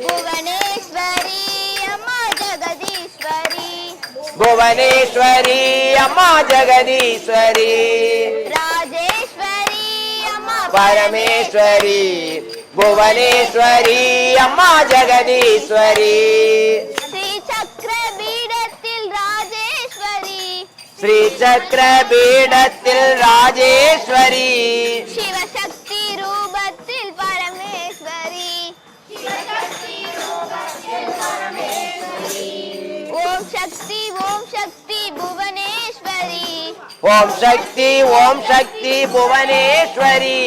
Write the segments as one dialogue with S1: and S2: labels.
S1: புவனேஸ்வரி அம்மா ஜெகதீஸ்வரி,
S2: புவனேஸ்வரி அம்மா ஜெகதீஸ்வரி,
S1: ராஜேஸ்வரி அம்மா
S2: பரமேஸ்வரி, புவனேஸ்வரி அம்மா ஜெகதீஸ்வரி,
S1: ஸ்ரீ சக்கர பீடத்தில் ராஜேஸ்வரி,
S2: ஸ்ரீ சக்கர பீடத்தில் ராஜேஸ்வரி,
S1: சிவசக்தி ரூபத்தில் பரமேஸ்வரி, ஓம் சக்தி புவனேஸ்வரி,
S2: ஓம் சக்தி புவனேஸ்வரி,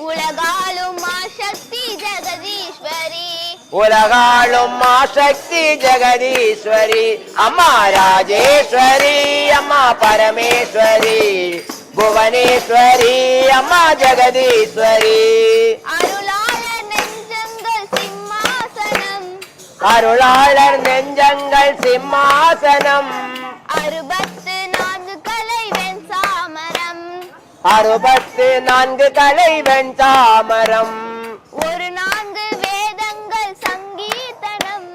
S1: உலகாளும் மாசக்தி ஜெகதீஸ்வரி,
S2: உலகாளும் மாசக்தி ஜெகதீஸ்வரி, அம்மா ராஜேஸ்வரி அம்மா பரமேஸ்வரி, புவனேஸ்வரி அம்மா ஜெகதீஸ்வரி,
S1: அருளாளர் நெஞ்சங்கள் சிம்மாசனம்,
S2: அருளாளர் நெஞ்சங்கள் சிம்மாசனம்,
S1: 64 கலை வெண்சாமரம்,
S2: 64 கலை வெண்சாமரம்,
S1: ஒரு 4 வேதங்கள் சங்கீர்த்தனம்,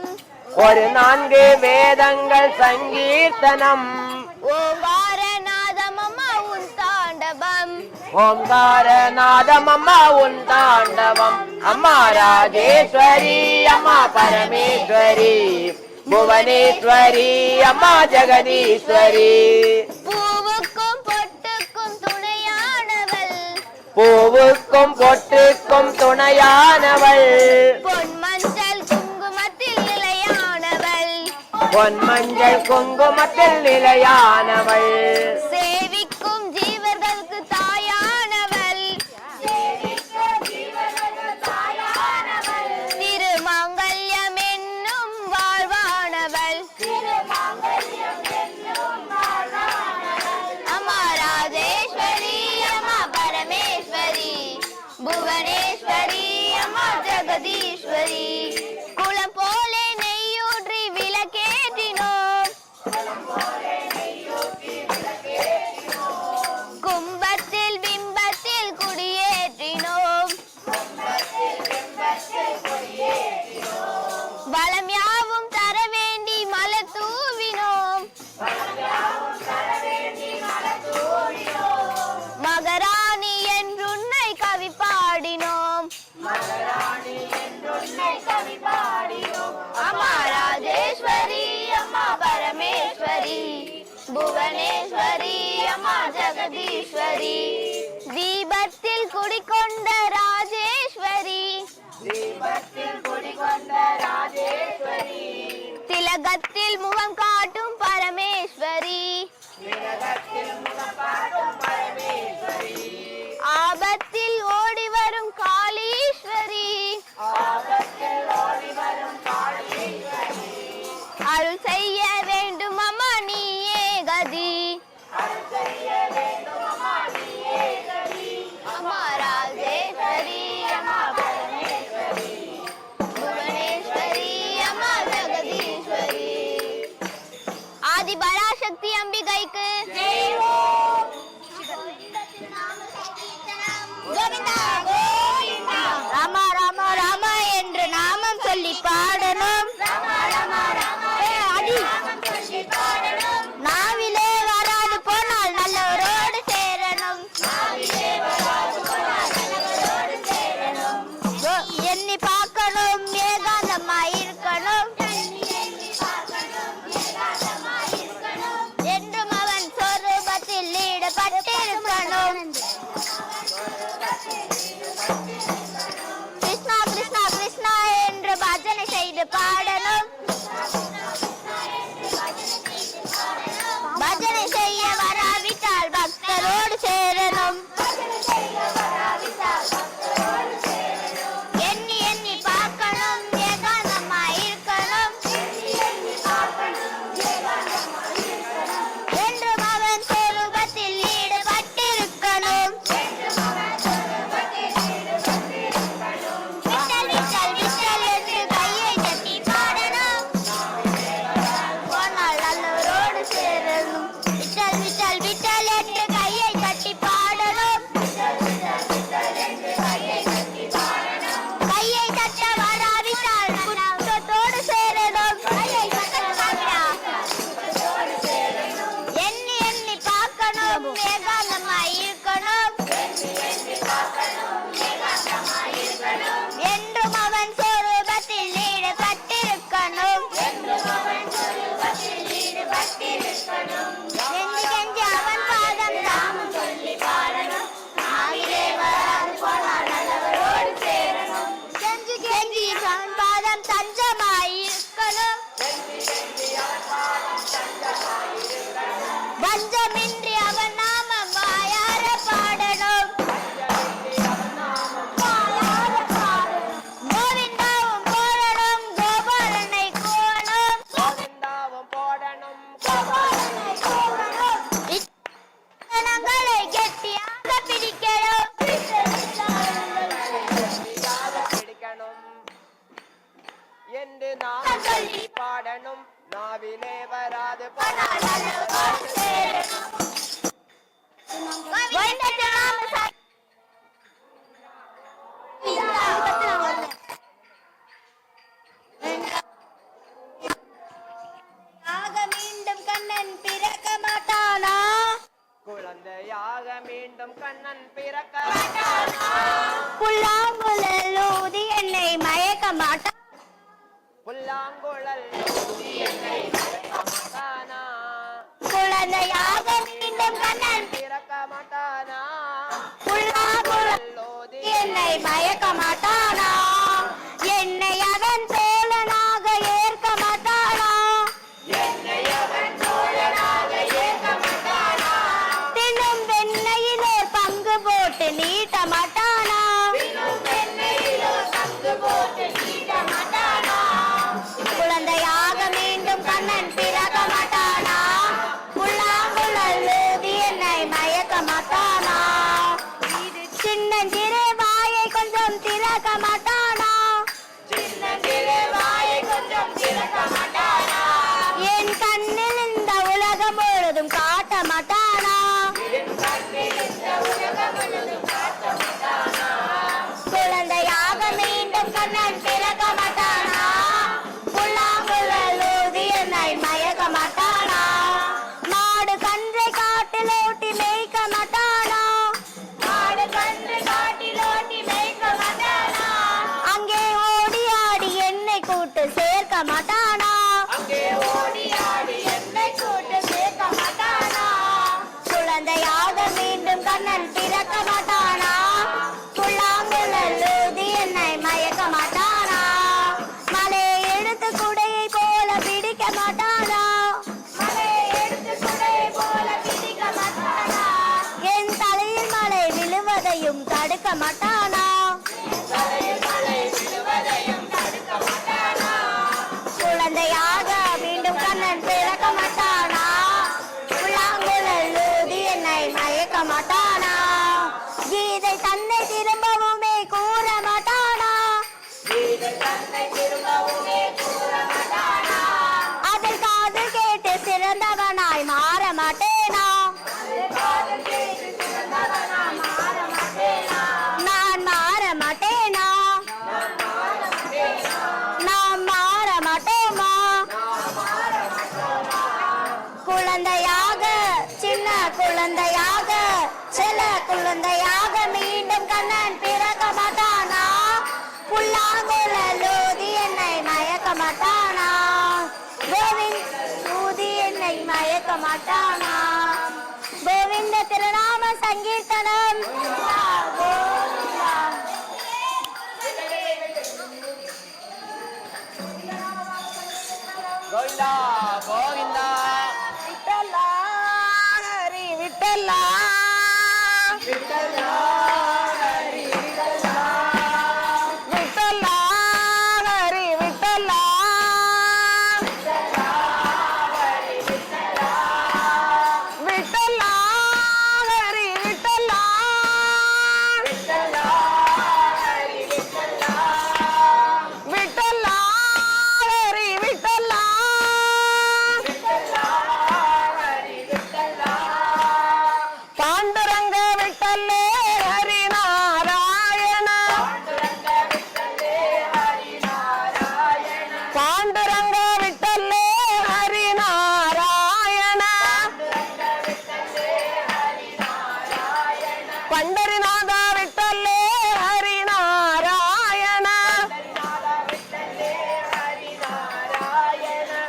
S2: ஒரு 4 வேதங்கள் சங்கீர்த்தனம்,
S1: ஓங்காரநாதம் அம்மா உன் தாண்டவம்,
S2: ஓங்காரநாதம் அம்மா உன் தாண்டவம், அம்மா ராஜேஸ்வரி அம்மா பரமேஸ்வரி, புவனேஸ்வரி அம்மா ஜெகதீஸ்வரி,
S1: பூவுக்கும் பொட்டுக்கும் துணையானவள்,
S2: பூவுக்கும் பொட்டுக்கும் துணையானவள்,
S1: பொன்மஞ்சள் குங்குமத்தில் நிலையானவள்,
S2: பொன்மஞ்சள் குங்குமத்தில் நிலையானவள்,
S1: சேவிக்கும் ஜீவர்களுக்கு தாயானவள், திருமாங்கல்யம் என்னும் வாழ்வானவள், அம்மா ராஜேஸ்வரி அம்மா பரமேஸ்வரி, புவனேஸ்வரி அம்மா ஜெகதீஸ்வரி, குளம் போலே நெய்யூற்றி விளக்கேற்றினோம், கும்பத்தில் பிம்பத்தில் குடியேற்றினோம், வளம் யாவும் தர வேண்டி மலர் தூவினோம், மகராணி என்றுன்னை கவி பாடினோம், அம்மா ராஜேஸ்வரி அம்மா பரமேஸ்வரி, புவனேஸ்வரி அம்மா ஜெகதீஸ்வரி, தீபத்தில் குடிகொண்ட ராஜேஸ்வரி, திலகத்தில் முகம் காட்டும் பரமேஸ்வரி, ஆபத்தில் ஓடி வரும் காளீஸ்வரி, அருள் செய்ய வேண்டும் அம்மா நீயே கதி, அம்மா ராஜேஸ்வரி அம்மா பரமேஸ்வரி, புவனேஸ்வரி அம்மா ஜெகதீஸ்வரி, ஆதி பராசக்தி அம்பிகைக்கு கோவிந்தா கோவிந்தா, ராமா ராமா ராமா என்று நாமம் சொல்லி பாடணும், நாவிலே வராது போனால் நல்லவரோடு சேரணும், எண்ணி பார்க்கணும் ஏகாந்தமா இருக்கணும், என்றும் அவன் சொரூபத்தில் ஈடுபட்டிருக்கணும், கிருஷ்ணா கிருஷ்ணா கிருஷ்ணா என்று பஜனை செய்து பாடணும், பஜனை செய்ய வராவிட்டால் பக்தரோடு சேரணும், எண்ணி எண்ணி பார்க்கணும் ஏகாந்தமா இருக்கணும், என்றும் அவன் சொரூபத்தில் ஈடுபட்டிருக்கணும், விட்டல் விட்டல் விட்டல் என்று கையை தட்டி பாட
S2: என்று நாம் சொல்லி பாடணும் நாவிலே வராது
S1: மீண்டும் கண்ணன் பிறக்க மாட்டானா
S2: குழந்தையாக மீண்டும் கண்ணன் பிறக்க
S1: புல்லாங்குழல் ஊதி என்னை மயக்க மாட்டான்
S2: புல்லாங்குழல் ஊதி என்னை மயக்க மாட்டானா
S1: குழந்தையாக மீண்டும் கண்ணன்
S2: பிறக்க மாட்டானா
S1: புல்லாங்குழல் ஊதி என்னை மயக்க மாட்டானா என்னை அவன் தோழனாக ஏற்க மாட்டானா
S2: என்னை அவன் தோழனாக ஏற்க மாட்டானா
S1: தின்னும் வெண்ணையிலோர் பங்கு போட்டு நீட்ட மாட்டானா குழந்தையாக மீண்டும் கண்ணன் பிறக்க மாட்டானா புல்லாங்குழல் ஊதி என்னை மயக்க மாட்டானா இது சின்னஞ்சிறு வாயை கொஞ்சம் திறக்க மாட்டானா
S2: சின்னஞ்சிறு வாயை கொஞ்சம் திறக்க மாட்டானா
S1: என் கண்ணில் இந்த உலகம் முழுதும் காட்ட மாட்டானா
S2: என் கண்ணில் இந்த உலகம் முழுதும் காட்ட மாட்டானா
S1: குழந்தையாக மீண்டும் கண்ணன் பிறக்க மாட்டானா புல்லாங்குழல் ஊதி என்னை மயக்க மாட்டானா மாடு கன்றை காட்டில் ஓட்டி மேய்க்க மாட்டானா
S2: மாடு கன்று காட்டில் ஓட்டி மேய்க்க மாட்டானா
S1: அங்கே ஓடி ஆடி என்னை கூட்டு சேர்க்க மாட்டானா
S2: அங்கே ஓடி ஆடி என்னை கூட்டு சேர்க்க மாட்டானா
S1: குழந்தையாக மீண்டும் கண்ணன் பிறக்க மாட்டானா புல்லாங்குழல் ஊதி என்னை மயக்க மாட்டானா மலை எடுத்து குடையை போல பிடிக்க மாட்டானா
S2: மலை எடுத்து குடையை போல பிடிக்க மாட்டானா
S1: என் தலையில் மலை விழுவதையும் தடுக்க மாட்டானா
S2: தலையில் மலை விழுவதையும் தடுக்க மாட்டானா
S1: குழந்தையாக மீண்டும் கண்ணன் பிறக்க மாட்டானா புல்லாங்குழல் ஊதி என்னை மயக்க மாட்டானா கீதை தன்னை திரும்பவுமே கூற மாட்டானா
S2: இது தன்னை திரும்பவுமே கூற மாட்டானா
S1: அதில் காது கேட்டு சிறந்தவனாய் மாற மாட்டேனா
S2: காதல் கேட்டு சிறந்தவனா மாற மாட்டேனா
S1: நான் மாற மாட்டேனா நாம் மாற மாட்டோமா குழந்தையாக சின்ன குழந்தையாக சில குழந்தையாக மீண்டும் கண்ணன் பிறக்க மாட்டானா புல்லாங்குழல் ஊதி என்னை மயக்க மாட்டானா கோவிந்த் ஊதி என்னை மயக்க மாட்டானா கோவிந்த திருநாம சங்கீர்த்தனம் கோவிந்தா.
S2: கோவிந்தா கோவிந்தா
S1: விட்டலா ஹரி விட்டலா
S2: விட்டலா ஹரி விட்டலா
S1: விட்டலா ஹரி விட்டலா விட்டலா ஹரி விட்டலா
S2: விட்டலா ஹரி விட்டலா
S1: விட்டலா ஹரி விட்டலா
S2: விட்டலா ஹரி விட்டலா
S1: பாண்டுரங்க விட்டலே ஹரி நாராயண
S2: பாண்டுரங்க விட்டலே ஹரி நாராயண
S1: பண்டரிநாத விட்டலே ஹரி நாராயண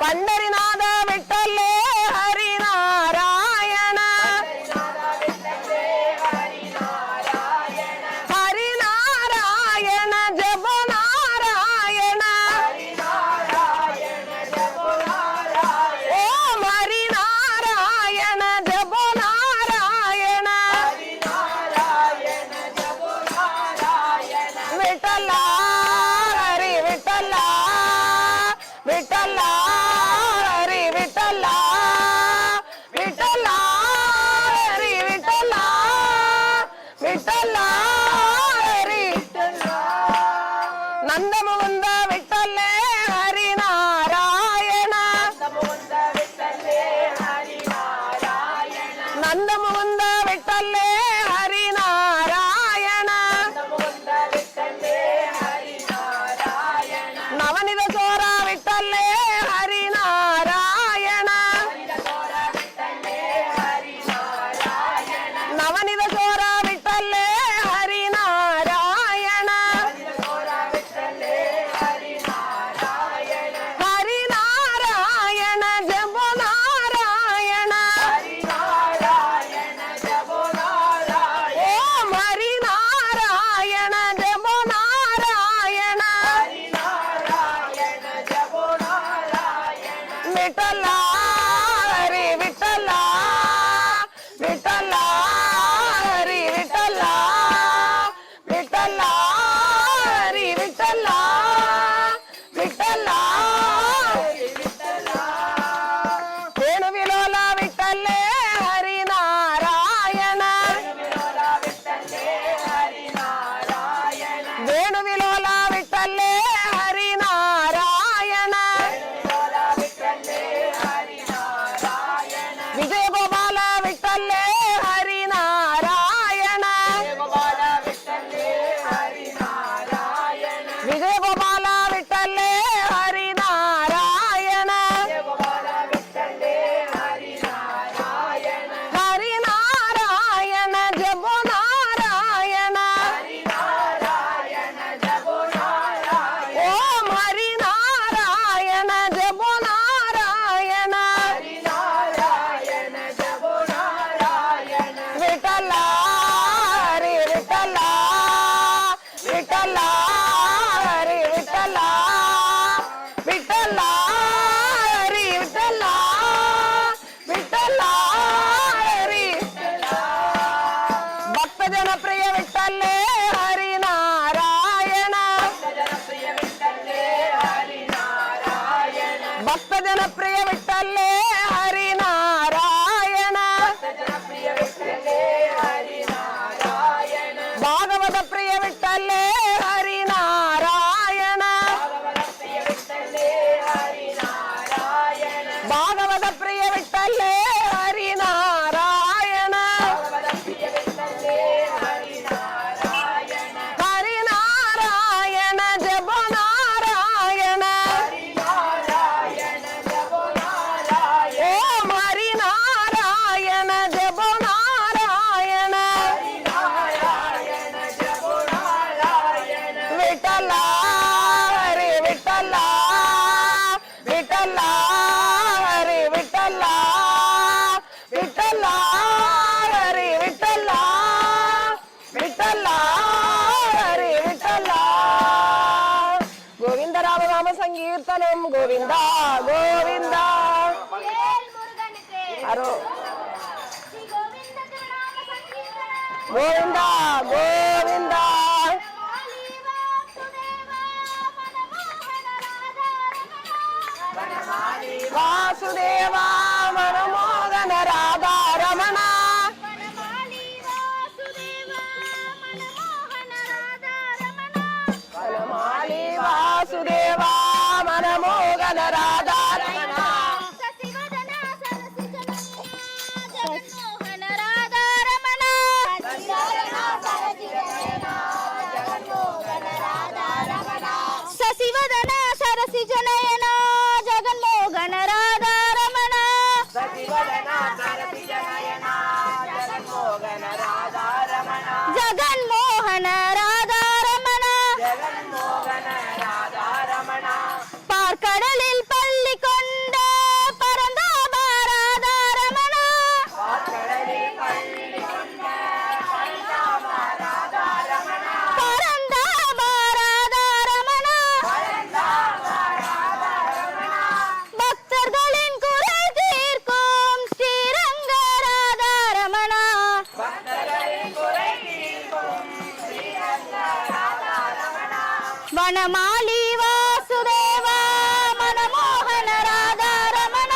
S1: பண்டரிநாத விட்டலே ஹரி நாராயண ஹரி நாராயண ஜப நாராயண ஓம் ஹரி நாராயண ஜப நாராயண விட்டலா ஹரி விட்டலா விட்டலா ஹரி விட்டலா விட்டலா ஹரி விட்டலா விட்டலா ஹரி நந்தமுகுந்த விட்டலே ஹரி
S3: ನವನಿದ ಚೋರ ವಿಠ್ಠಲೆ ಹರಿನಾರಾಯಣ ನವನಿದ ಚೋರ ವಿಠ್ಠಲೆ ಹರಿನಾರಾಯಣ ಹರಿನಾರಾಯಣ ಜಂಬೋ ನಾರಾಯಣ ಓಂ ಹರಿನಾರಾಯಣ ಜಂಬೋ ನಾರಾಯಣ ವಿಠಲ ಹರಿ ವಿಠಲ ವಿಠಲ ಹರಿ ವಿಠಲ ವಿಠಲ ಹರಿ ವಿಠಲ ವಿಠಲ ವೇಣು ವಿಲೋಲ ವಿಠಲೆ ಹರಿನಾರಾಯಣ ವೇಣು ವಿಲೋಲ ವಿಠಲೆ ಹರಿನಾರಾಯಣ ವಿಜಯ ಗೋಪಾಲ ವಿಠಲೆ ಹರಿನಾರಾಯಣ ವಿಜಯ ಗೋಪಾಲ ವಿಠಲೆ ಹರಿನಾರಾಯಣ ಹರಿನಾರಾಯಣ ಜಬೋ ನಾರಾಯಣ ಓಂ ಹರಿನಾರಾಯಣ ಜಬೋ ನಾರಾಯಣ ವಿಠಲ ಹರಿ ವಿಠಲ ವಿಠಲ ಹರಿ ವಿಠಲ ವಿಠಲ ಹರಿ ವಿಠಲ ವಿಠಲ ಹರಿ ಭಕ್ತ ಜನಪ್ರಿಯ ವಿಠಲೆ ಹರಿನಾರಾಯಣ ಭಕ್ತ ಜನಪ್ರಿಯ ವಿಠಲೆ ಹರಿನಾರಾಯಣ ಭಾಗವತ ಪ್ರಿಯ ವಿಠಲೆ ಹರಿನಾರಾಯಣ ಭಾಗವತ ಪ್ರಿಯ ವಿಠಲೆ ಹರಿನಾರಾಯಣ ಹರಿನಾರಾಯಣ ಜಬೋ ನಾರಾಯಣ ಓಂ ಹರಿನಾರಾಯಣ ಜಬೋ ನಾರಾಯಣ ವಿಠಲ ಹರಿ ವಿಠಲ ವಿಠಲ ಹರಿ ವಿಠಲ ವಿಠಲ ಹರಿ ವಿಠಲ ವಿಠಲ ಹರಿ ವಿಠಲ ಗೋವಿಂದ ರಾಮ ನಾಮ ಸಂಕೀರ್ತನಂ ಗೋವಿಂದ ಗೋವಿಂದ ಅರೋ ಗೋವಿಂದ ಗೋವಿಂದ ವಾಸುದೇವ ಮನಮೋಹನ ರಾಧಾ ರಮಣ ವನಮಾಲಿ ವಾಸುದೇವ ಮನಮೋಹನ ರಾಧಾ ರಮಣ
S1: ಸಸಿವದನ ಸರಸಿ ಜನಯನ ಜಗನ್ಮೋಹನ ರಾಧಾ ರಮಣ ஜகன்மோகன ராதாரமண பார்க்கடலில் பள்ளி கொண்ட பரந்தாபாராதாரமண பரந்தாபாராதாரமண பக்தர்களின் குரல் தீர்க்கும் ஸ்ரீரங்கராதாரமண வனமாலி வாசுதேவ மனமோகன ராதாரமண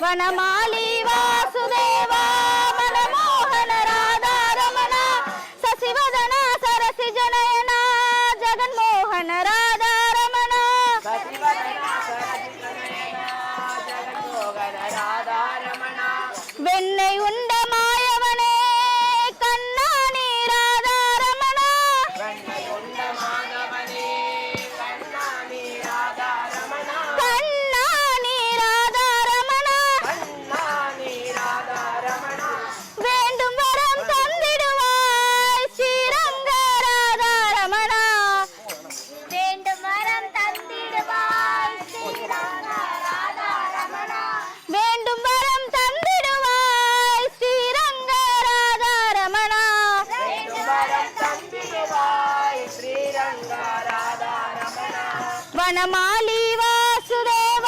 S1: வனமாலி வாசுதேவ மனமோகன ராதாரமண சசிவதன சரசி ஜனயன ஜகன்மோகன ராதாரமண வெண்ணை உண்ட மாயவனே கண்ணா நீ ராதாரமண
S2: கண்ணை உண்ட மாதவனே கண்ணா நீ ராதா
S1: వనమాలి వాసుదేవ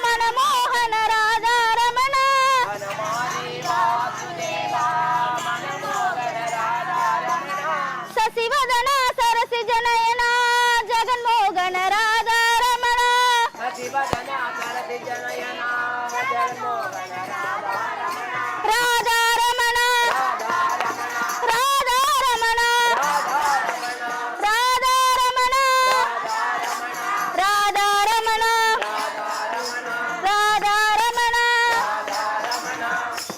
S1: మనమోహన రాధా రమణ శశివదన సరసి జనయన జగన్మోహన రాధా రమణ రాధా రమణ రాధా రమణ రాధా రమణ రాధా రమణ రాధా రమణ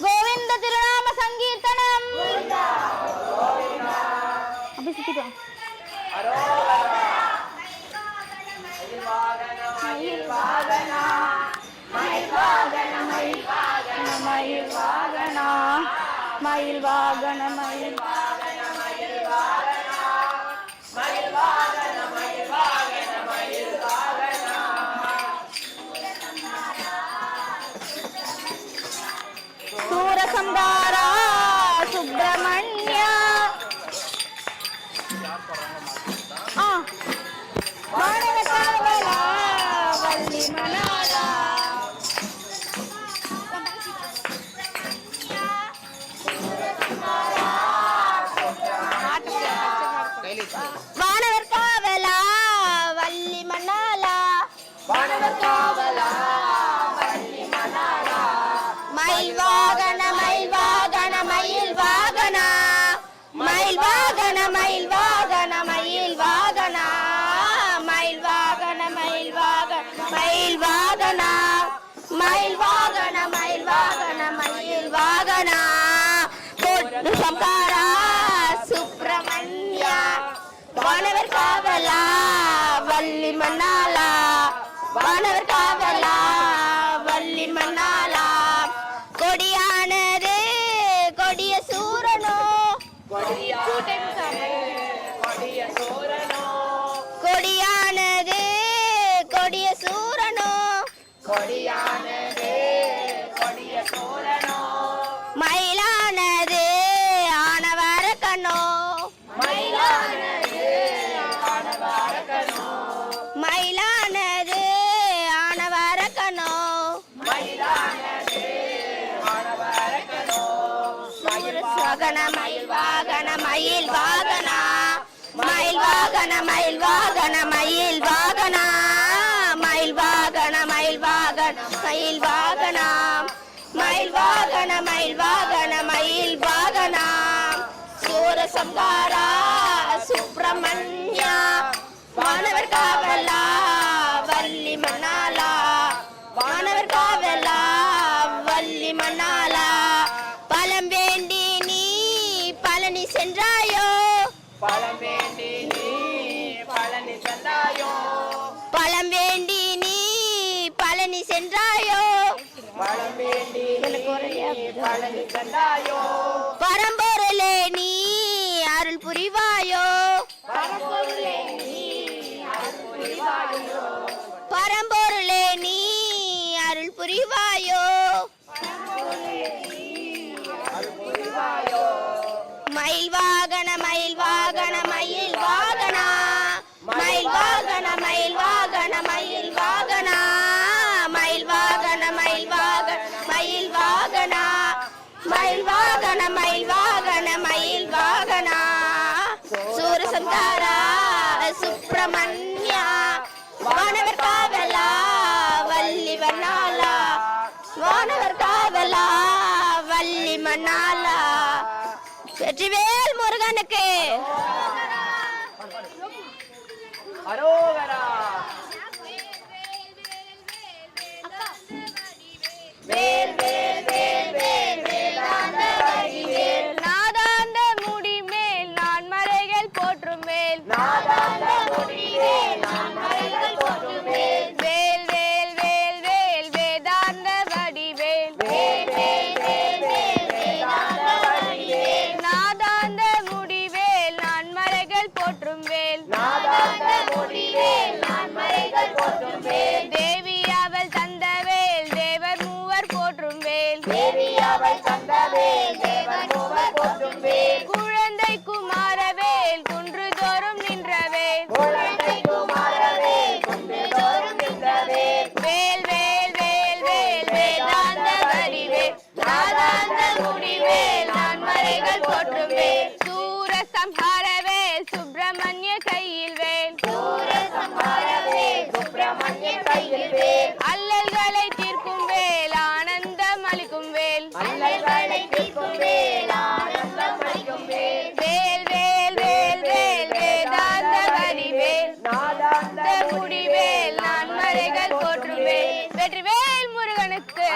S1: గోవింద తిరునామ సంకీర్తనం అభిషేకితో மயில் வாகன மயில் சூரசம்ஹார சுப்பிரமணிய வானவகாவலா வள்ளி மணாலா வானவர் காவலா வள்ளி மணாலா மயில் வாகன மயில் வாகன மயில் வாகன மயில் வாகன மயில் வாகன மயில் வாகன மயில் வாகன மயில் வாகன மயில் வாகன மயில் வாகன மயில் வாகன மயில் வாகன பொட்டு சம்காரா சுப்பிரமணிய வானவர் காவலா வள்ளி மணாலா வானவர் காவலா வள்ளி மணாலா கொடியானது கொடிய சூரனோ கொடியானது கொடிய சூரனோ மயிலானது ஆனவர கண்ணோ மயிலானது ஆனவர கண்ணோ சூரசகன மயில் வாகன மயில் வாகன மயில் வாகன மயில் வாகன மயில் வாகன மயில் வாகன மயில் வாகன மயில் வாகன மயில் வாகன மயில் வாகன மயில் வாகன சூரசம்ஹார சுப்பிரமணிய வானவர் காவலா வள்ளி மணாலா வானவர் காவலா வள்ளி மணாலா பலம் வேண்டி நீ பழனி சென்றாயோ பலம் வேண்டி நீ பழனி சென்றாயோ பரம்பொருளே நீ அருள் புரிவாயோ பரம்பொருளே நீ அருள் புரிவாயோ மயில் வாகன மயில் வாகன மயில் வாகன மயில் வாகன மயில் வாகன மயில் வாகன மயில் வாகன மயில் வாகன மயில் வாகன மயில் வாகன மயில் வாகன மயில் வாகன சூரசம்ஹார சுப்பிரமணிய வானவர் காவலா வள்ளி மணாலா வானவர் காவலா வள்ளி மணாலா வெற்றிவேல் முருகனுக்கு வேல் வேல் வேல் வேல் வேதாந்த வடிவேல் நாதாந்த முடி மேல் நான் மறைகள் போற்றும் மேல் நாதாந்த முடி மேல் நான் மறைகள் போற்றும் மேல் வேல் வேல் வேல் வேல் வேதாந்த வடிவேல் வேல் வேல் வேல் வேல் வேதாந்த வடிவேல் நாதாந்த முடி வேல் நான் வேல் வேல் வேல் வேல் வேதாந்த வடிவேல் நாதாந்த முடிவேல் நான்மறைகள் போற்றும் வேல் சூரசம்ஹார வேல் சுப்பிரமணிய கையில் வேல்
S2: சூரசம்ஹார வேல் சுப்பிரமணிய கையில் வேல்
S1: அல்லல்களை தீர்க்கும் வேல் ஆனந்தம் அளிக்கும் வேல்
S2: அல்லல்களை தீர்க்கும் வேல் ஆனந்தம் அளிக்கும் வேல்
S1: வேல் வேல் வேல் வேல் வேதாந்த வடிவேல்
S3: நாதாந்த
S1: முடிவேல் நான்மறைகள் போற்றும் வேல் வெற்றிவேல் முருகனுக்கு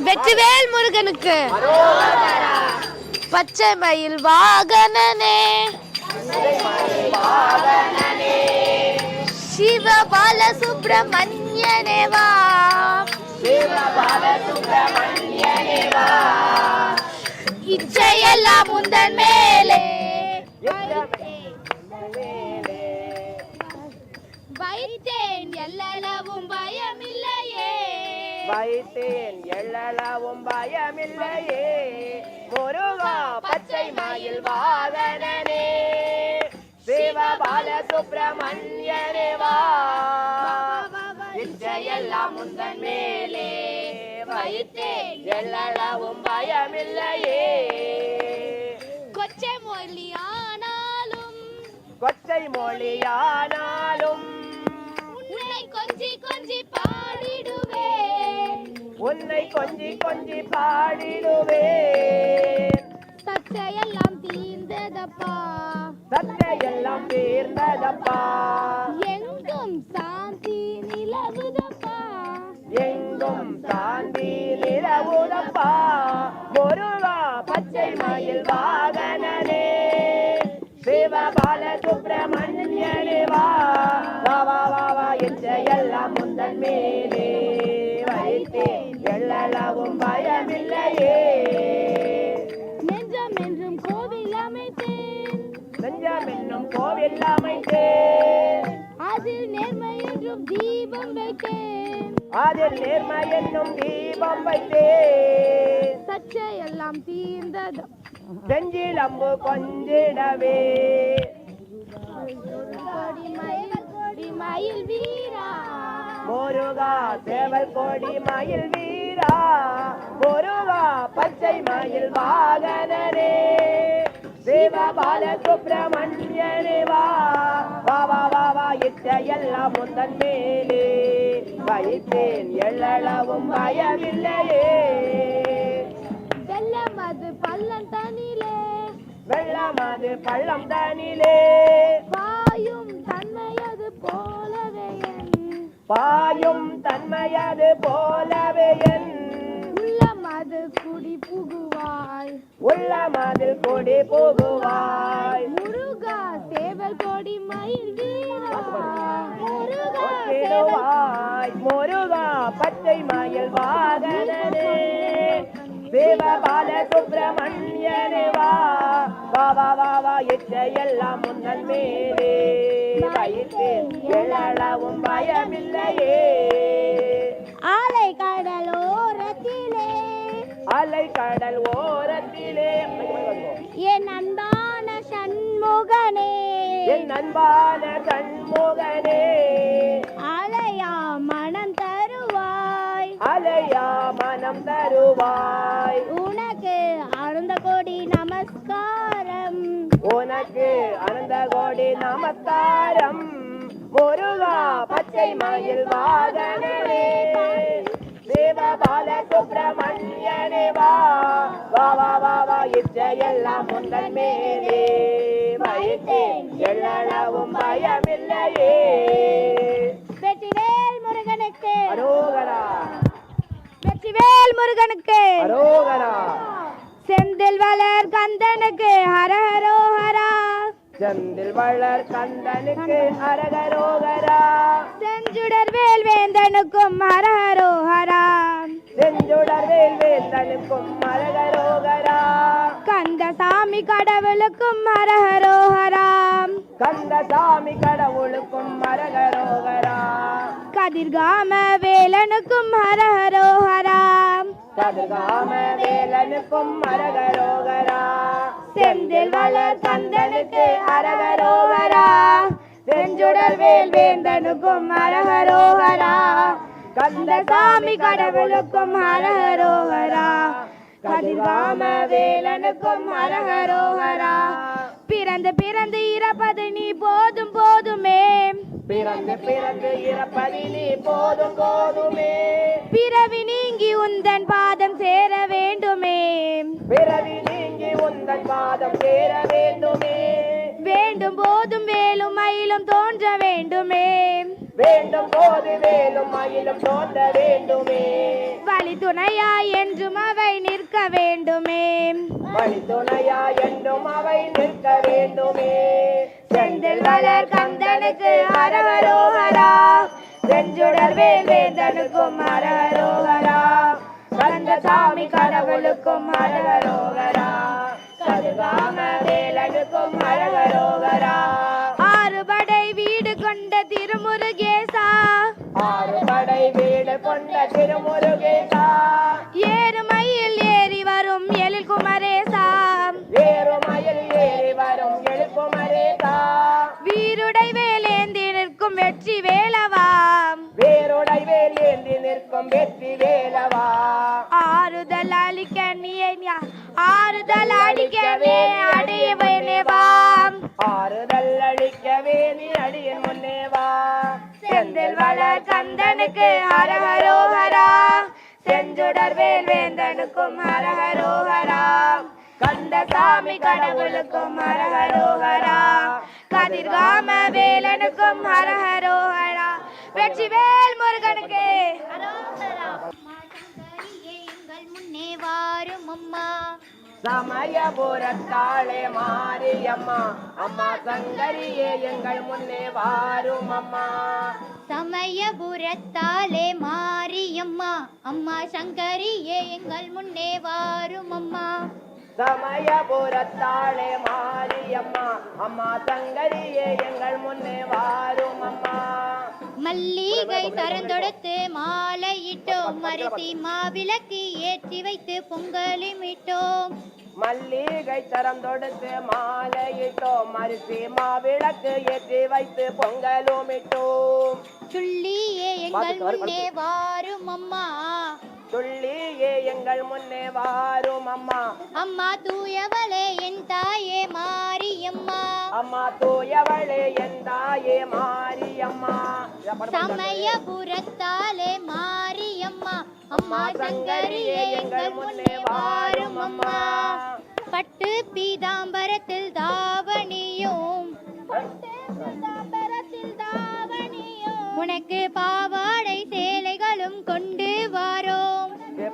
S1: வெற்றிவேல் முருகனுக்கு பச்சை மயில் வாகனனே சிவ பால சுப்பிரமணியனே வா இச்சையெல்லாம் முந்தன் மேலே வைத்தேன் எல்லளவும் பயமில்லையே
S3: வைத்தேன் எள்ளளவும் பயமில்லையே முருகா பச்சை மயில் வாகனனே சிவபால சுப்பிரமணியனே வா இச்சையெல்லாம் முந்தன் மேலே வைத்தேன் எள்ளளவும் பயமில்லையே
S1: கொச்சை மொழியானாலும்
S3: கொச்சை மொழியானாலும்
S1: உன்னை கொஞ்சி கொஞ்சி பாடிடுவேன்
S3: உன்னை கொஞ்சி கொஞ்சி பாடிடுவேன்
S1: சச்சையெல்லாம் தீர்ந்ததப்பா
S3: சத்தையெல்லாம் தீர்ந்ததப்பா
S1: எங்கும் சாந்தி நிலவுதப்பா
S3: எங்கும் சாந்தி நிலவுதப்பா முருகா பச்சை மயில் வாகனனே சிவபால சுப்பிரமணியனே வா வா வா வா வா இச்சையெல்லாம் முந்தன் மேலே வைத்தேன் எள்ளளவும் பயமில்லையே
S1: நெஞ்சம் என்றும் கோவில் அமைத்தேன்
S3: நெஞ்சம் என்னும் கோவில் அமைத்தேன்
S1: அதில் நேர்மை என்றும் தீபம் வைத்தேன்
S3: அதில் நேர்மை என்னும் தீபம் வைத்தேன்
S1: சச்சையெல்லாம் தீர்ந்தது
S3: செஞ்சிலம்பு கொஞ்சிடவே
S1: மயில் வீரா
S3: முருகா சேவல் கோடி மயில் வீரா முருகா பச்சை மயில் வாகனனே சிவபால சுப்பிரமணியனே வா வா வா வா வா இச்சையெல்லாம் முந்தன் மேலே வைத்தேன் எள்ளளவும் பயமில்லையே
S1: வெள்ளமது பள்ளம் தனிலே
S3: வெள்ளமது பள்ளம் தனிலே
S1: பாயும் தன்மையது போலவே
S3: பாயும் தன்மையது போலவே என்
S1: உள்ளமது குடி புகுவாய்
S3: உள்ளமதில் கொடி புகுவாய்
S1: முருகா சேவல் கொடி மயில் வீரா முருகா
S3: ஒத்திடுவாய் முருகா பச்சை மயில் வாகனனே சிவபால சுப்பிரமணியனே வா வா வா வா வா இச்சையெல்லாம் முன்னல் மேலே வைத்தேன் எள்ளளவும் பயமில்லையே
S1: ஆலை கடலோரத்திலே
S3: அலை கடல் ஓரத்திலே
S1: என் அன்பான சண்முகனே
S3: என் அன்பான சண்முகனே
S1: அலையா மனம் தருவாய்
S3: அலையா மனம் தருவாய்
S1: உனக்கு அருந்த கோடி நமஸ்காரம்
S3: உனக்கு அனந்த கோடி நமஸ்காரம் முருகா பச்சை மயில் வாகனனே சிவபால சுப்பிரமணியனே வா வா வா வா வா இச்சையெல்லாம் முந்தன் மேலே வைத்தேன் எள்ளளவும் பயமில்லையே
S1: வெற்றிவேல் முருகனுக்கு
S3: அரோகரா
S1: வெற்றிவேல் முருகனுக்கு
S3: அரோகரா
S1: செந்தில் வளர் கந்தனுக்கு ஹர ஹரோ ஹரா
S3: செந்தில் வளர் கந்தனுக்கு அரகரோகரா
S1: செஞ்சுடர் வேல் வேந்தனுக்கும் ஹர ஹரோ ஹரா
S3: செஞ்சுடர் வேல்வேந்தனுக்கும் அரகரோகரா
S1: கந்தசாமி கடவுளுக்கும் ஹர ஹரோ ஹரா
S3: கந்தசாமி கடவுளுக்கும் அரகரோகரா
S1: கதிர்காம வேலனுக்கும் ஹர ஹரோ ஹரா
S3: கதிர்காம வேலனுக்கும் அரகரோகரா
S1: செந்தில் வளர் கந்தனுக்கு அரகரோகரா செஞ்சுடர் வேல் வேந்தனுக்கும் அரகரோகரா கந்தசாமி கடவுளுக்கும் அரகரோகரா கதிர்காம வேலனுக்கும் அரகரோகரா பிறந்து பிறந்து இறப்பது நீ போதும் போதுமே
S3: பிறந்து பிறந்து இறப்பது நீ போதும் போதுமே
S1: பிறவி நீங்கி உந்தன் பாதம் சேர வேண்டுமே
S3: பிறவி நீங்கி உந்தன் பாதம் சேர வேண்டுமே
S1: வேண்டும் போதும் வேலும் மயிலும் தோன்ற வேண்டுமே
S3: வேண்டும் போது வேலும் மயிலும் தோன்ற வேண்டுமே
S1: வழி துணையா என்றும் அவை நிற்க வேண்டுமே
S3: வழி துணையா என்றும் அவை நிற்க வேண்டுமே
S1: செந்தில் வளர் கந்தனுக்கு அரகரோகரா செஞ்சுடர் வேல் வேந்தனுக்கும் அரகரோகரா கந்தசாமி கடவுளுக்கும் அரகரோகரா கதிர்காம வேலனுக்கும் அரகரோகரா ஆறுபடை வீடு கொண்ட திருமுருகேசா
S3: ஆறுபடை வீடு கொண்ட திருமுருகேசா
S1: ஏறுமயில் ஏறி வரும் எழில் குமரேசா
S3: ஏறுமயில் ஏறி வரும் எழுக்குமரேசா
S1: வீருடை வேலேந்தி நிற்கும் வெற்றி வேலவா
S3: வேருடை வேல் ஏந்தி நிற்கும் வெற்றி வேலவா
S1: ஆறுதல் அளிக்க நீ ஆறுதல் அளிக்கவே அடியவனேவாம்
S3: ஆறுதல் அளிக்கவே நீ அடியின் முன்னே வா
S1: செந்தில் வளர் கந்தனுக்கு அரகரோகரா செஞ்சுடர் வேல் வேந்தனுக்கும் அரகரோகரா கந்தசாமி கடவுளுக்கும் அரகரோகரா கதிர்காம வேலனுக்கும் அரகரோகரா வெற்றி வேல் முருகனுக்கு
S2: எங்கள் முன்னே வாரும் அம்மா
S3: சமயபுரத்தாளே மாரியம்மா அம்மா சங்கரியே எங்கள் முன்னே வாரும் அம்மா
S2: சமயபுரத்தாலே மாரியம்மா அம்மா சங்கரியே எங்கள் முன்னே வாரும் அம்மா
S3: சமயபுரத்தாளே மாரியம்மா அம்மா சங்கரியே எங்கள் முன்னே வாரும் அம்மா
S2: மல்லிகை சரந்தொடுத்து மாலையிட்டோம் அரிசி மாவிளக்கு ஏற்றி வைத்து பொங்கலிமிட்டோம்
S3: மல்லிகை சரம் தொடுத்து மாலையிட்டோம் அரிசி மாவிளக்கு ஏற்றி வைத்து பொங்கலும் இட்டோம்
S2: சொல்லியே எங்கள் முன்னே வாரும் அம்மா
S3: சொல்லியே எங்கள் முன்னே வாரும் அம்மா
S2: அம்மா தூயவளே என் தாயே மாரியம்மா
S3: அம்மா தூயவளே என் தாயே மாரியம்மா
S2: சமயபுரத்தாலே மாரியம்மா அம்மா சங்கரியே எங்கள் முன்னே வாரும் அம்மா பட்டு பீதாம்பரத்தில் தாவணியும் உனக்கு பாவாடை சேலைகளும் கொண்டு வாரோம்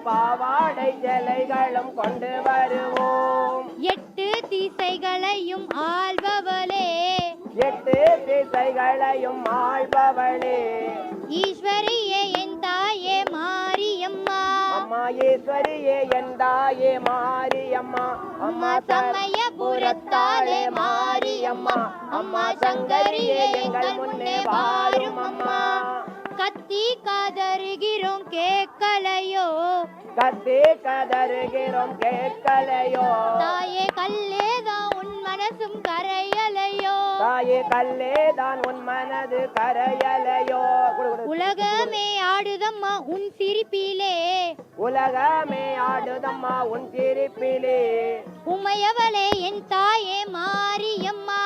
S3: பாவாடை சேலைகளும் கொண்டு வருவோம்
S2: 8 திசைகளையும் ஆள்பவளே
S3: 8 திசைகளையும் ஆள்பவளே
S2: ஈஸ்வரியே என் தாயே மாரியம்மா
S3: அம்மா ஈஸ்வரியே என் தாயே மாரியம்மா
S2: அம்மா சமயபுரத்தாலே மாரியம்மா அம்மா சங்கரியே எங்கள் முன்னே வாரும் அம்மா கத்தி கதறுகிறோம் கேட்கலையோ
S3: கத்தி கதறுகிறோம் கேட்கலையோ
S2: தாயே கல்லேதான் உன் மனசும் கரையலையோ
S3: தாயே கல்லேதான் உன் மனது கரையலையோ
S2: உலகமே ஆடுதம்மா உன் சிரிப்பிலே
S3: உலகமே ஆடுதம்மா உன் சிரிப்பிலே
S2: உமையவளே என் தாயே மாரியம்மா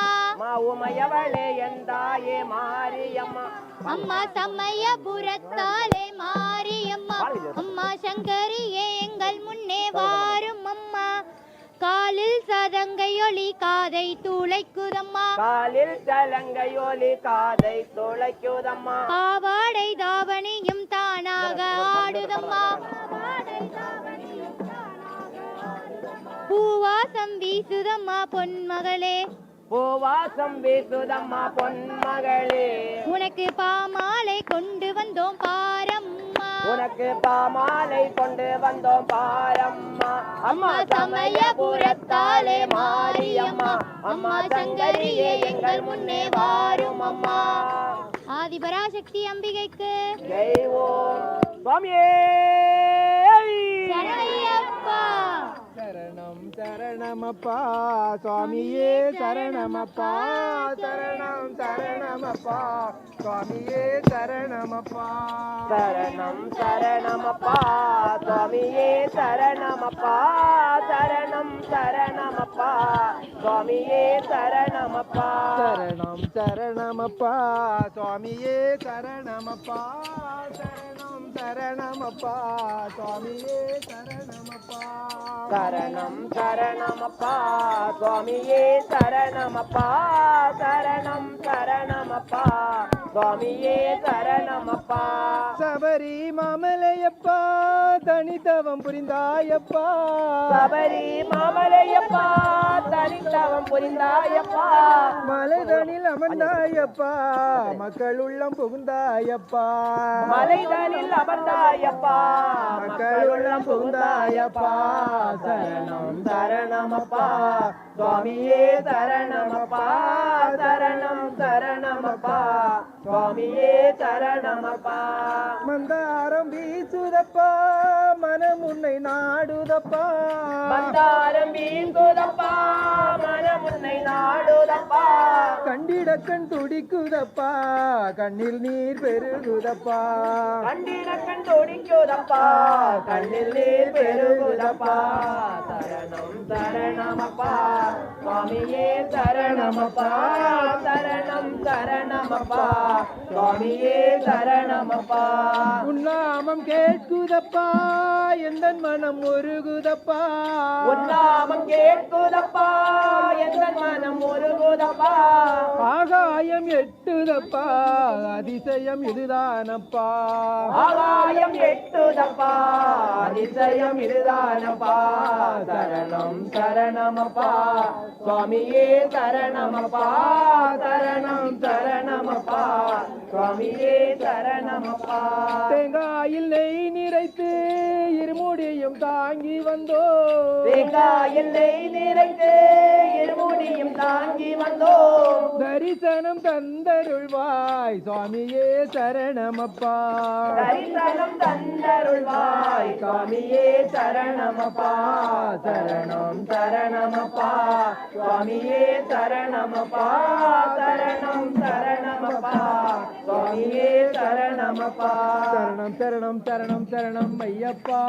S3: உமையவளே என் தாயே மாரியம்மா
S2: அம்மா சமயபுரத்தாலே மாரியம்மா அம்மா சங்கரியே எங்கள் முன்னே வாரும் அம்மா காலில் சதங்கையொலி காதை துளைக்குதம்மா
S3: காலில் சலங்கையொலி காதை துளைக்குதம்மா
S2: பாவாடை தாவணியும் தானாக ஆடுதம்மா பூவாசம் வீசுதம்மா பொன்மகளே
S3: பூவாசம் வீசுதம்மா பொன்மகளே
S2: உனக்கு பாமாலை கொண்டு வந்தோம் பாரம்மா
S3: உனக்கு பாமாலை கொண்டு வந்தோம் பாரம்மா அம்மா சமயபுரத்தாலே மாரியம்மா அம்மா சங்கரியே எங்கள் முன்னே வாரும் அம்மா
S2: ஆதிபராசக்தி அம்பிகைக்கு
S3: ஜெய் ஓம் சுவாமியே
S2: சரணையப்பா
S3: சரணம்
S4: சரணமப்பா சுவாமியே சரணமப்பா சரணம் சரணமப்பா சுவாமியே சரணமப்பா
S3: சரணம் சரணமப்பா சுவாமியே சரணமப்பா சரணம் சரணமப்பா சுவாமியே சரணமப்பா
S4: சரணம் சரணமப்பா சுவாமியே சரணமப்பா சரணம் சரணமப்பா சுவாமியே சரணமப்பா
S3: சரணம் சரணமப்பா சுவாமியே சரணமப்பா சரணம் சரணமப்பா சுவாமியே சரணமப்பா
S4: சபரி மாமலையப்பா தனித்தவம் புரிந்தாயப்பா
S3: சபரி மாமலையப்பா தனித்தவம் புரிந்தாயப்பா
S4: மலைதனில் அமர்ந்தாயப்பா மக்கள் உள்ளம் புகுந்தாயப்பா
S3: மலைதனில் அமர்ந்தாயப்பா
S4: மக்கள் உள்ளம் புகுந்தாயப்பா
S3: சரணம் சரணமப்பா சுவாமியே சரணமப்பா சரணம் சரணமப்பா சுவாமியே சரணமப்பா
S4: மந்தாரம் வீசுதப்பா மனம் உன்னை நாடுதப்பா
S3: மந்தாரம் வீசுதப்பா மனம் உன்னை நாடுதப்பா
S4: கண்டிட கண் துடிக்குதப்பா கண்ணில் நீர் பெருகுதப்பா
S3: கண்டிட கண் துடிக்குதப்பா கண்ணில் நீர் பெருகுதப்பா சரணம் சரணமப்பா சுவாமியே சரணமப்பா சரணம் சரணமப்பா சுவாமியே சரணமப்பா
S4: உன்னாமம் கேட்குதப்பா எந்த மனம் ஒருகுதப்பா
S3: உன்னாமம் கேட்குதப்பா எந்த மனம் ஒருகுதப்பா
S4: ஆகாயம் எட்டுதப்பா அதிசயம் இதுதானப்பா
S3: ஆகாயம் எட்டுதப்பா அதிசயம் இதுதானப்பா சரணம் சரணமப்பா சுவாமியே சரணமப்பா சரணம் சரணமப்பா சுவாமியே சரணமப்பா
S4: தேங்காயில் நெய் நிறைத்து இருமுடியும் தாங்கி வந்தோ
S3: தேங்காயில் நெய் நிறைத்து இருமுடியும் தாங்கி வந்தோ
S4: தரிசனம் தந்தருள்வாய் சுவாமியே சரணமப்பா
S3: தரிசனம் தந்தருள்வாய் சுவாமியே சரணமப்பா சரணம் சரணமப்பா சுவாமியே சரணமப்பா சரணம் சரணமப்பா சுவாமியே சரணமப்பா
S4: சரணம் சரணம் சரணம் சரணம் ஐயப்பா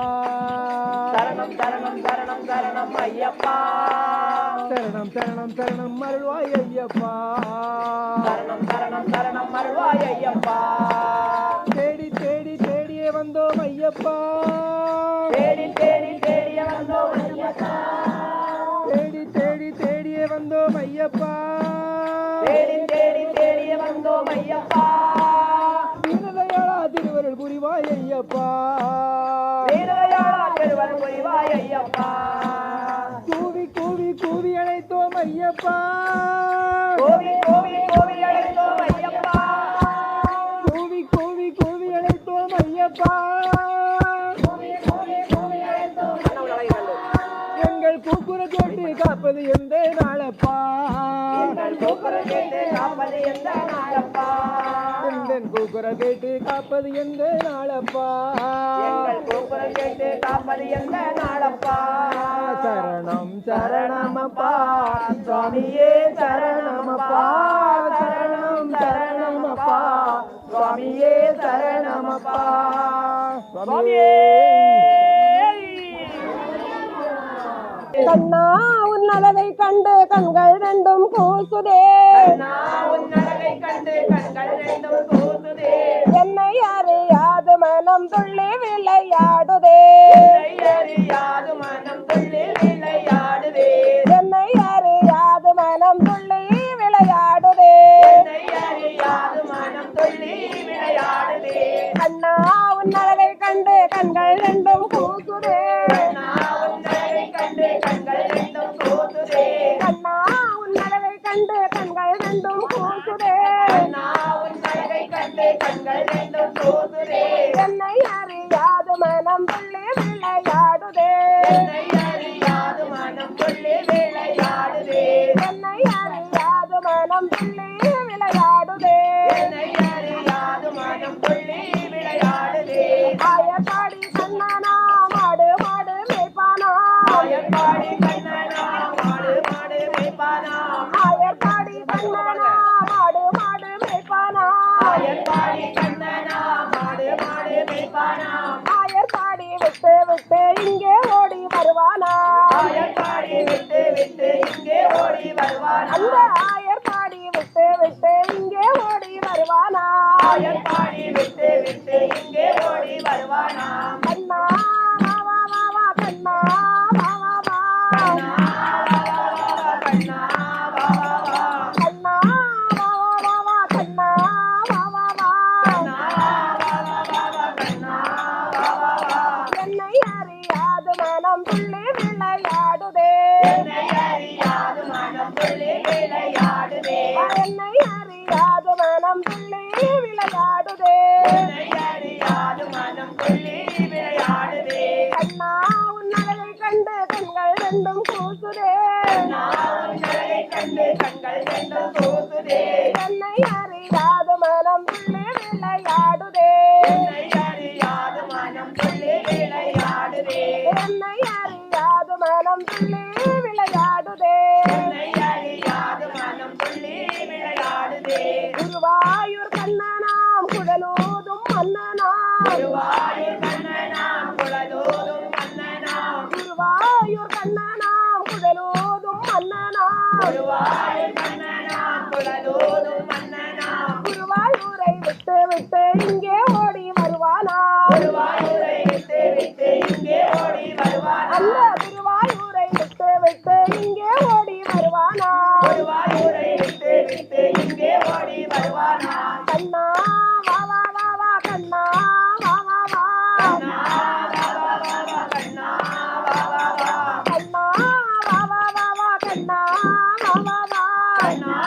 S3: சரணம் சரணம் சரணம் சரணம் ஐயப்பா
S4: சரணம் சரணம் சரணம் அருள்வாய் ஐயப்பா
S3: சரணம் சரணம் சரணம் அருள்வாய் ஐயப்பா
S4: தேடி தேடி தேடியே வந்தோம் ஐயப்பா
S3: தேடி தேடி தேடிய வந்தோம் ஐயப்பா
S4: தேடி தேடி தேடியே வந்தோம் ஐயப்பா
S3: தேடி தேடி தேடிய வந்தோம் ஐயப்பா
S4: தீனதயாளா திருவருள் புரிவாய் ஐயப்பா
S3: வீரதயாளா திருவருள் புரிவாய் ஐயப்பா
S4: கூவி கூவி கூவி அழைத்தோம் ஐயப்பா
S3: கோவி கோவி கோவி அழைத்தோம் ஐயப்பா
S4: கூவி கூவி கூவி அழைத்தோம் ஐயப்பா எங்கள் கூக்குர கேட்டு காப்பது எந்த நாளப்பா
S3: எங்கள் கூக்குர கேட்டு காப்பது எந்த நாளப்பா
S4: எங்கள் கூக்குர கேட்டு காப்பது எந்த நாளப்பா
S3: எங்கள் கூக்குர கேட்டு காப்பது எந்த நாளப்பா
S4: சரணம்
S3: சரணமப்பா சுவாமியே சரணமப்பா சரணம் சரணமப்பா சுவாமியே சரணமப்பா சுவாமியே
S2: கண்ணா உன் அளவை கண்டு கண்கள் ரெண்டும் கூசுதே
S3: உன்னழகை கண்டு கண்கள் ரெண்டும் கூசுதே
S2: என்னை அறியாது மனம் துள்ளி விளையாடுதே
S3: அறியாது மனம் துள்ளி விளையாடுதே
S2: என்னை அறியாது மனம் துள்ளி விளையாடுதே
S3: அறியாது மனம் துள்ளி விளையாடுதே
S2: கண்ணா உன் அளவை கண்டு கண்கள் ரெண்டும் கூசுதே
S3: உன்னழகை கண்டு கண்கள் ரெண்டும் கூசுதே
S2: கண்ணா உன் அளவை கண்டு கண்கள் ரெண்டும் கூசுதே
S3: உன்னழகை கண்டு கண்கள் ரெண்டும் கூசுதே
S2: என்னை அறியாது மனம் துள்ளி விளையாடுதே
S3: அறியாது மனம் துள்ளி விளையாடுதே
S2: என்னை அறியாது மனம் துள்ளி விளையாடுதே
S3: அறியாது மனம் துள்ளி விளையாடுதே
S2: ஆயப்பாடி கண்ணனா மாடு மாடு மேய்ப்பானா
S3: ஆயப்பாடி கண்ணனா
S2: விட்டு இங்கே ஓடி வருவானா
S3: ஆயர்பாடி விட்டு விட்டு இங்கே ஓடி வருவானா
S2: அந்த ஆயர்பாடி விட்டு விட்டு இங்கே ஓடி வருவானா
S3: ஆயர்பாடி விட்டு விட்டு இங்கே ஓடி வருவானா
S2: கண்ணா வா வா வா வா கண்ணா வா வா வா
S3: கண்ணா கண்ணா வா வா வா
S2: கண்ணா வா வா வா வா கண்ணா வா வா வா
S3: கண்ணா வா வா வா வா கண்ணா வா வா வா
S2: என்னை அறியாது மனம் துள்ளி விளையாடுதே
S3: என்னை அறியாது மனம் துள்ளி விளையாடுதே
S2: என்னை அறியாது மனம் துள்ளி விளையாடுதே
S3: என்னை அறியாது மனம் துள்ளி விளையாடுதே
S2: கண்ணா உன்னழகை கண்டு கண்கள் ரெண்டும் கூசுதே
S3: நான் உன்னை கண்டு கண்கள் ரெண்டும் கூசுதே
S2: என்னை அறியாது மனம் துள்ளி விளையாடுதே
S3: என்னை அறியாது மனம் துள்ளி விளையாடுதே
S2: என்னை அறியாது மனம் துள்ளி விளையாடுதே
S3: என்னை அறியாது மனம் துள்ளி விளையாடுதே
S2: குருவாயூர் கண்ணனாம் குழலூதும் மன்னனாம்
S3: குருவாயூர் கண்ணனாம் குழலோதும் மன்னனாம்
S2: குருவாயூர் கண்ணனாம் குழலூதும் மன்னனாம்
S3: குருவாயூர் கண்ணனாம் குழலோதும் மன்னனாம்
S2: குருவாயூரை விட்டு விட்டு இங்கே ஓடி வருவானா
S3: குருவாயூரை விட்டு விட்டு இங்கே ஓடி வருவானா
S2: அந்த குருவாயூரை விட்டு விட்டு இங்கே ஓடி வருவானா
S3: குருவாயூரை விட்டு விட்டு இங்கே ஓடி வருவானா
S2: கண்ணா வா வா வா வா கண்ணா வா வா வா
S3: கண்ணா வா வா வா வா கண்ணா வா வா வா
S2: கண்ணா வா வா வா வா கண்ணா வா வா வா
S3: கண்ணா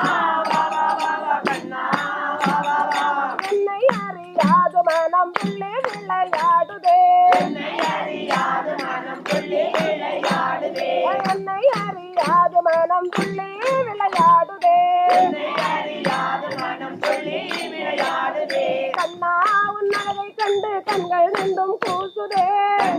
S3: வா வா வா வா கண்ணா வா வா வா
S2: என்னை அறியாது மனம் துள்ளி விளையாடுதே
S3: என்னை அறியாது மனம் துள்ளி விளையாடுதே
S2: என்னை அறியாது மனம் துள்ளி விளையாடுதே
S3: என்னை அறியாது மனம் துள்ளி விளையாடுதே
S2: கண்ணா உன்னழகை கண்டு கண்கள் ரெண்டும் கூசுதே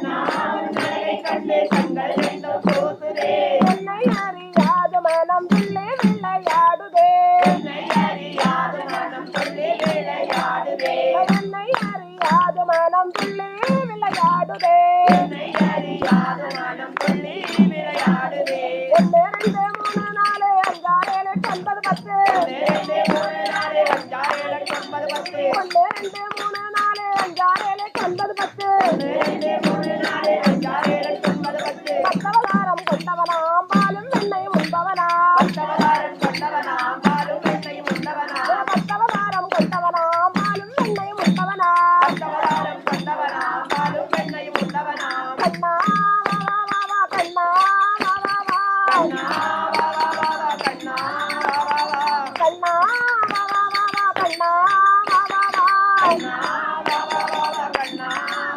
S3: நான் உன்னை கண்டு கண்கள் ரெண்டும் கூசுதே
S2: என்னை அறியாது மனம் துள்ளி விளையாடுதே
S3: என்னை அறியாது மனம் துள்ளி விளையாடுதே
S2: என்னை அறியாது மனம் துள்ளி விளையாடுதே
S3: என்னை அறியாது மனம் துள்ளி விளையாடுதே
S2: 1 2 3 4 5 6 7 8 9 10
S3: 2 3 4 5 6 7 8 9 10
S2: 1 2 3 4 5 6 7 8 9 10
S3: 2 3 4 5 6 7 8 10
S2: பத்தவதாரம் கொண்டவனாம் பாலும் வெண்ணை உண்பவனாம்
S3: பத்தவதாரம் கொண்டவனாம் பாலும் வெண்ணை உண்டவனா
S2: பத்தவதாரம் கொண்டவனாம் பாலும் வெண்ணை உண்பவனாம்
S3: பத்தவதாரம் கொண்டவனாம் பாலும் வெண்ணை உண்டவனா
S2: கண்ணா வா வா வா வா கண்ணா வா வா வா
S3: கண்ணா வா வா வா வா கண்ணா வா வா வா
S2: கண்ணா வா வா வா வா கண்ணா வா வா வா
S3: கண்ணா வா வா வா வா கண்ணா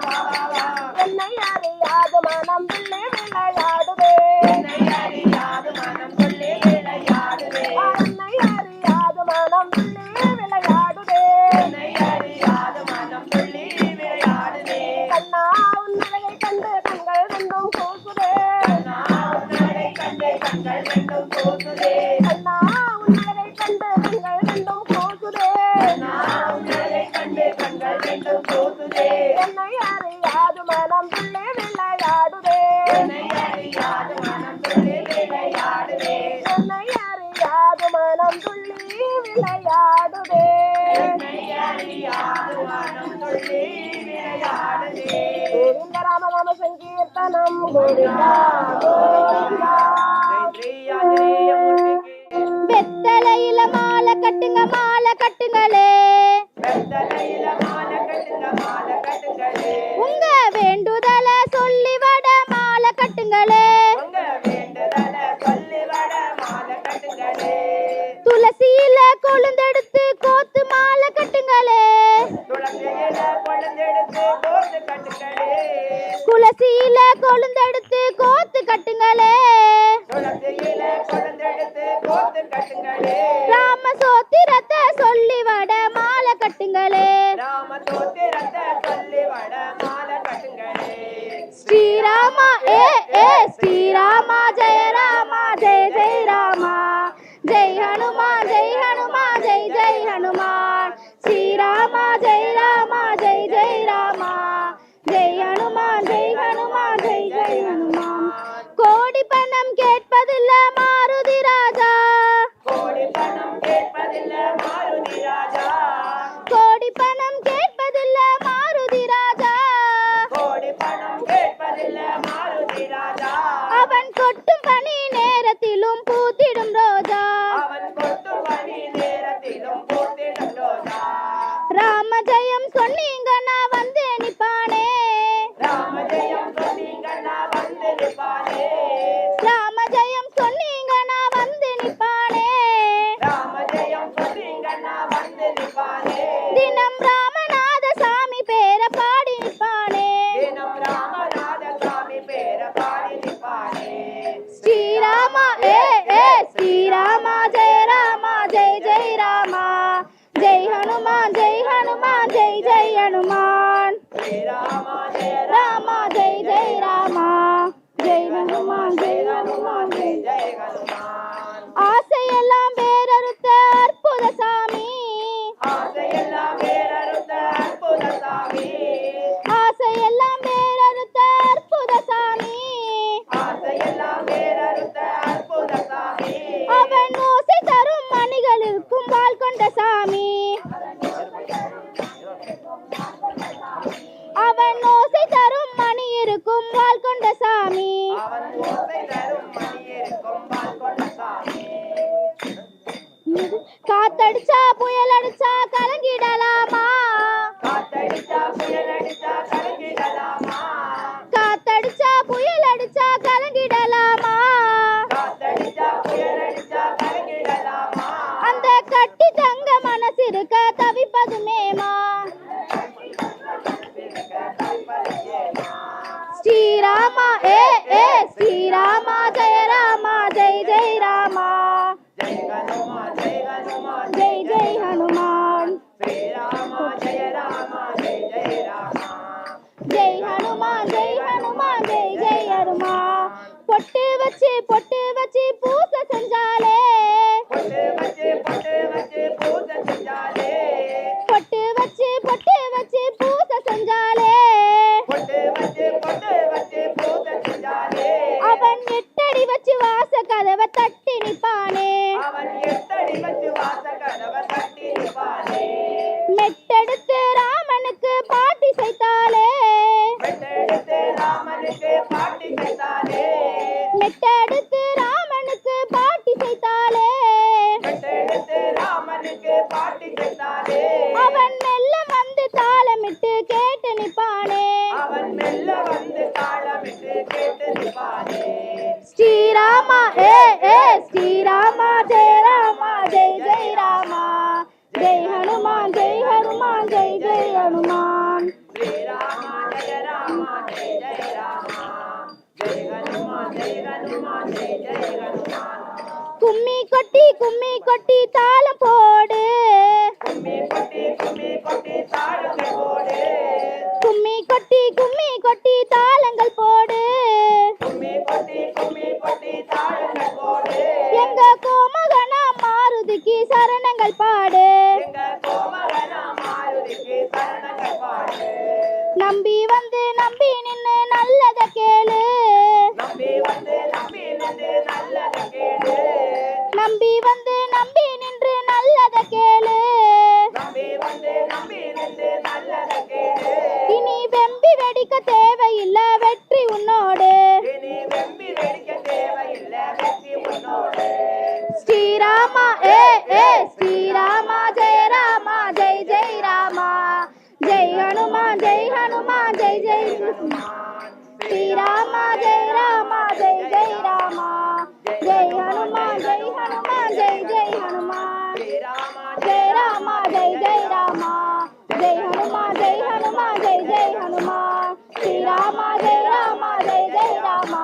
S3: வா வா வா
S2: என்னை அறியாது மனம் துள்ளி விளையாடுதே
S3: என்னை அறியாது மனம் துள்ளி விளையாடுதே
S2: என்னை அறியாது மனம் துள்ளி விளையாடுதே
S3: என்னை அறியாது மனம் துள்ளி விளையாடுதே
S2: கண்ணா உன்னழகை கண்டு கண்கள் ரெண்டும் கூசுதே
S3: நான் உன்னை கண்டு கண்கள் ரெண்டும் கூசுதே
S2: கண்ணா உன்னழகை கண்டு கண்கள் ரெண்டும் கூசுதே
S3: நான் உன்னை கண்டு கண்கள் ரெண்டும் கூசுதே
S2: என்னை அறியாது மனம் துள்ளி விளையாடுதே
S3: என்னை அறியாது மனம் துள்ளி விளையாடுதே
S2: என்னை அறியாது மனம் துள்ளி விளையாடுதே
S3: என்னை அறியாது மனம் துள்ளி விளையாடுதே
S2: கோவிந்த ராமநாம சங்கீர்த்தனம் கோவிந்தா கோவிந்தா
S3: ஜெய் ஆஞ்சநேய மூர்த்திக்கு
S1: வெத்தலையில மாலை கட்டுங்க மாலை கட்டுங்களே
S3: வெத்தலையில மாலை கட்டுங்க மாலை கட்டுங்களே
S1: உங்க வேண்டுதல சொல்லி வட மாலை கட்டுங்களே
S3: உங்க வேண்டுதல சொல்லி வட மாலை கட்டுங்களே
S1: துளசியில கொழுந்தெடுத்து கோத்து மாலை கட்டுங்களே
S3: துளசியில கொழுந்தெடுத்து கோத்து கட்டுங்களே
S1: துளசியில கொழுந்தெடுத்து கோத்து கட்டுங்களே
S3: துளசியில கொழுந்தெடுத்து கோத்து கட்டுங்களே
S1: ராம சோத்திரத்தை சொல்லி வட மாலை கட்டுங்களே
S3: ராம தோத்திரத்தை சொல்லி வட மாலை கட்டுங்களே
S1: ஸ்ரீராமா ஏ ஏ ஸ்ரீராமா ஜெய ராமா ஜெய ஜெய ராமா ஜெய் ஹனுமான் ஜெய் ஹனுமான் ஜெய் ஜெய் ஹனுமான் ஸ்ரீராமா ஜெய் ராமா ஜெய் ஜெய் ராமா ஜெய் ஹனுமான் ஜெய் ஹனுமான் கேட்பதில்ல மாருதி ராஜா
S3: கோடி பணம் கேட்பதில்ல மாருதி ராஜா
S1: கோடி பணம் கேட்பதில்ல மாருதி ராஜா
S3: கோடி பணம் கேட்பதில்ல மாருதி ராஜா
S1: அவன் கொட்டும் பனி நேரத்திலும் பூத்திடும் ரோஜா
S3: அவன் கொட்டும் பனி நேரத்திலும் பூத்திடும் ரோஜா
S1: ராம ஜெயம் சொன்னீங்க நான் வந்து நிப்பானே
S3: ராம ஜெயம் சொன்னீங்க நான் வந்து நிப்பானே
S1: ராம ஜெயம் சொன்னீங்க நான் வந்து நிப்பானே
S3: ராம ஜெயம் சொன்னீங்க நான் வந்து நிப்பானே
S1: தினம் ராமநாத சாமி பேர பாடி நிப்பானே
S3: தினம் ராமநாத சாமி பேர பாடி நிப்பானே
S1: ஸ்ரீராமா ஏ ஏ ஸ்ரீராமா ஜெய ராமா ஜெய ஜெய ராமா ஜெய் ஹனுமான் ஜெய் ஹனுமான் ஜெய் ஜெய் ஹனுமான்
S3: ஸ்ரீராம ஜெய
S1: ராமா ஜெய் ஜெய் ராமா ஜெய் ஹனுமான் ஜெய் ஹனுமான் ஜெய்
S3: ஜெய ஹனுமான்
S1: ஆசையெல்லாம் வேறறுத்த அற்புத சாமி
S3: ஆசையெல்லாம் வேறறுத்த அற்புத சாமி
S1: ஆசையெல்லாம் வேறறுத்த அற்புத சாமி
S3: ஆசையெல்லாம் வேறறுத்த அற்புத சாமி
S1: அவன் ஓசை தரும் மணிகள் இருக்கும் வாள் கொண்ட சாமி அவன் ஓசை தரும் மணி இருக்கும் வாள் கொண்ட சாமி
S3: அவன் ஓசை தரும் மணி இருக்கும் பால் கொண்ட சாமி
S1: காத்தடிச்சா புயல் அடிச்சா கலங்கிடலாமா
S3: காத்தடிச்சா புயல் அடிச்சா கலங்கிடலாமா
S1: காத்தடிச்சா புயல் அடிச்சா கலங்கிடலாமா
S3: காத்தடிச்சா புயல் அடிச்சா கலங்கிடலாமா
S1: அந்த கட்டி தங்க மனசு இருக்க தவிப்பதுமேமா ஸ்ரீராமா ஏ ஏ ஸ்ரீராமா ஜெய ராமா ஜெய் ஜெய் ராமா
S3: ஜெய ஹனுமான் ஜெய ஹனுமான்
S1: ஜெய் ஜெய் ஹனுமான்
S3: ஸ்ரீராம ஜெய ராம ஜெய ஜெய ராமா
S1: ஜெய் ஹனுமான் ஜெய் ஹனுமான் ஜெய் ஜெய் ஹனுமான் பொட்டு வச்சு பூசை செஞ்சாலே
S3: பொட்டு வச்சு பூஜை செஞ்சாலே
S1: பொட்டு வச்சு பூசை செஞ்சாலே
S3: பொட்டு வச்சு பூஜை செஞ்சாலே
S1: அவன் எட்டடி வச்சு வாச கதவை தட்டி நிப்பானே
S3: அவன் எட்டடி வச்சு வாச கதவை தட்டி நிற்பானே
S1: மெட்டெடுத்து ராமனுக்கு பாட்டி செய்தாலே
S3: மெட்டெடுத்து ராமனுக்கு பாட்டி செய்தாலே
S1: மெட்டெடுத்து ராமனுக்கு பாட்டி செய்தாலே
S3: மெட்டெடுத்து ராமனுக்கு பாட்டி செய்தாலே
S1: அவன் மெல்ல வந்து தாளமிட்டு கேட்டு நிப்பானே
S3: அவன் மெல்ல வந்து தாளமிட்டு கேட்டு நிற்பானே
S1: ஸ்ரீராமா ஏ ஏ ஸ்ரீராமா ஜெய ராமா ஜெய் ஜெய் ராமா ஜெய் ஹனுமான் ஜெய் ஹனுமான் ஜெய் ஜெய் ஹனுமான்
S3: ஸ்ரீராம ஜெய ராம ஜெய ஜெய ராமா ஜெய ஹனுமான் ஜெய ஹனுமான் ஜெய ஜெய ஹனுமான்
S1: கும்மி கொட்டி தாளம் போடு
S3: கும்மி கொட்டி தாளங்கள் போடு
S1: கும்மி கொட்டி தாளங்கள் போடு
S3: கும்மி கொட்டி தாளங்கள் போடு
S1: எங்க கோமகனா மாருதிக்கு சரணங்கள் பாடு
S3: எங்க கோமகனா மாருதிக்கு சரணங்கள் பாடு
S1: நம்பி நின்னு நல்லத கேளு
S3: நம்பி நின்று நல்லத கேளு
S1: நம்பி நின்று நல்லத கேளு
S3: நம்பி நின்று நல்லத கேளு
S1: இனி வெம்பி வெடிக்க தேவையில்லை வெற்றி உன்னோடு
S3: இனி வெம்பி வெடிக்க தேவையில்லை வெற்றி உன்னோடு
S1: ஸ்ரீராமா ஏ ஏ ஸ்ரீராமா ஜெய ராமா ஜெய் ஜெய் ராமா ஜெய் ஹனுமான் ஜெய் ஹனுமான் ஜெய் ஜெய் ஸ்ரீராமா ஜெய ராமா ஜெய் ஜெய் ராமா ஜெய் ஹனுமான் ஜெய் ஜெய் ஹனுமான் ஜெய ராமா ஜெய் ஜெய் ராமா ஜெய் ஹனுமான் ஜெய் ஜெய் ஹனுமான் ஸ்ரீராமா ஜெய ராமா ஜெய் ஜெய் ராமா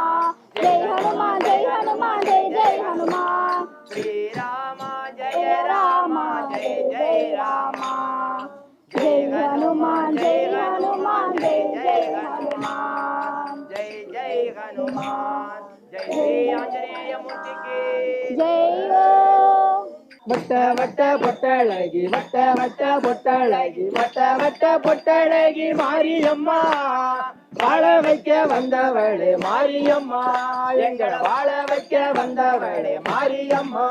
S1: ஜெய் ஹனுமான் ஜெய் ஜெய் ஹனுமான்
S3: ஸ்ரீராம ஜெய ராம ஜெய ஜெய ராமா
S1: ஜெய் ஹனுமான் ஜெய் ஹனுமான் ஜெய் ஜெய் ஹனுமான்
S3: ஜெய் ஜெய் ஹனுமான் ஜெய் ஸ்ரீ ஆஞ்சநேய மூர்த்திக்கு
S1: ஜெய் ஓ
S4: வட்ட வட்ட பொட்டழகி வட்ட வட்ட பொட்டழகி வட்ட வட்ட பொட்டழகி மாரியம்மா வாழ வைக்க வந்தவளே மாரியம்மா எங்களை வாழ வைக்க வந்தவளே மாரியம்மா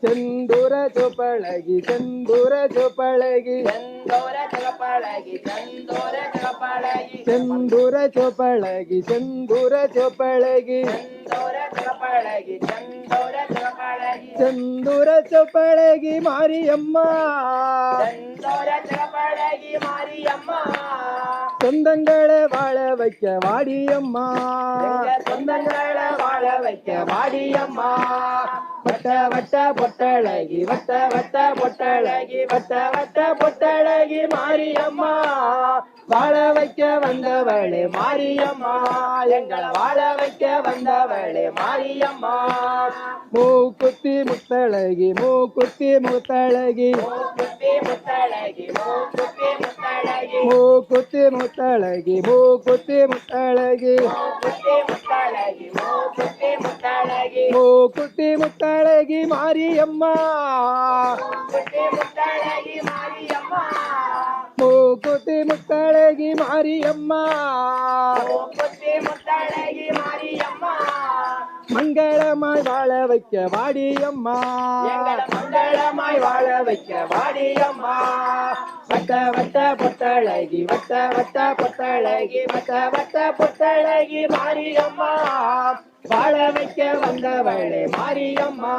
S4: செந்தூர சொப்பழகி செந்தூர சொப்பழகி
S3: செந்தூர சிவப்பழகி செந்தூர சிவப்பழகி
S4: செந்தூர சொப்பழகி செந்தூர சொப்பழகி
S3: செந்தூர சிவப்பழகி செந்தூர சிவப்பழகி
S4: செந்தூர சொப்பழகி மாரியம்மா
S3: செந்தூர சிவப்பழகி மாரியம்மா
S4: சொந்தங்களை வாழ வைக்க வாடியம்மா
S3: எங்க சொந்தங்களை வாழ வைக்க
S4: வாடியம்மா வட்ட வட்ட பொட்டழகி வட்ட வட்ட பொட்டழகி வட்ட வட்ட பொட்டழகி மாரியம்மா வாழ வைக்க வந்தவளே மாரியம்மா எங்களை வாழ வைக்க வந்தவளே மாரியம்மா மூக்குத்தி முத்தழகி மூக்குத்தி முத்தழகி
S3: மூக்குத்தி முத்தழகி மூக்குத்தி முத்தழகி
S4: மூக்குத்தி முத்தழகி மூக்குத்தி முத்தழகி
S3: மூக்குத்தி முத்தழகி மூக்குத்தி முத்தழகி
S4: மூக்குத்தி முத்தழகி மாரியம்மா
S3: மூக்குத்தி முத்தழகி மாரியம்மா
S4: மூக்குத்தி முத்தழகி மாரியம்மா
S3: மூக்குத்தி முத்தழகி மாரியம்மா
S4: மங்களமாய் வாழ வைக்க வாடியம்மா
S3: எங்களை
S4: மங்களமாய் வாழ வைக்க வாடியம்மா வட்ட வட்ட பொட்டழகி வட்ட வட்ட பொட்டழகி வட்ட வட்ட பொட்டழகி மாரியம்மா வாழ வைக்க வந்தவளே மாரியம்மா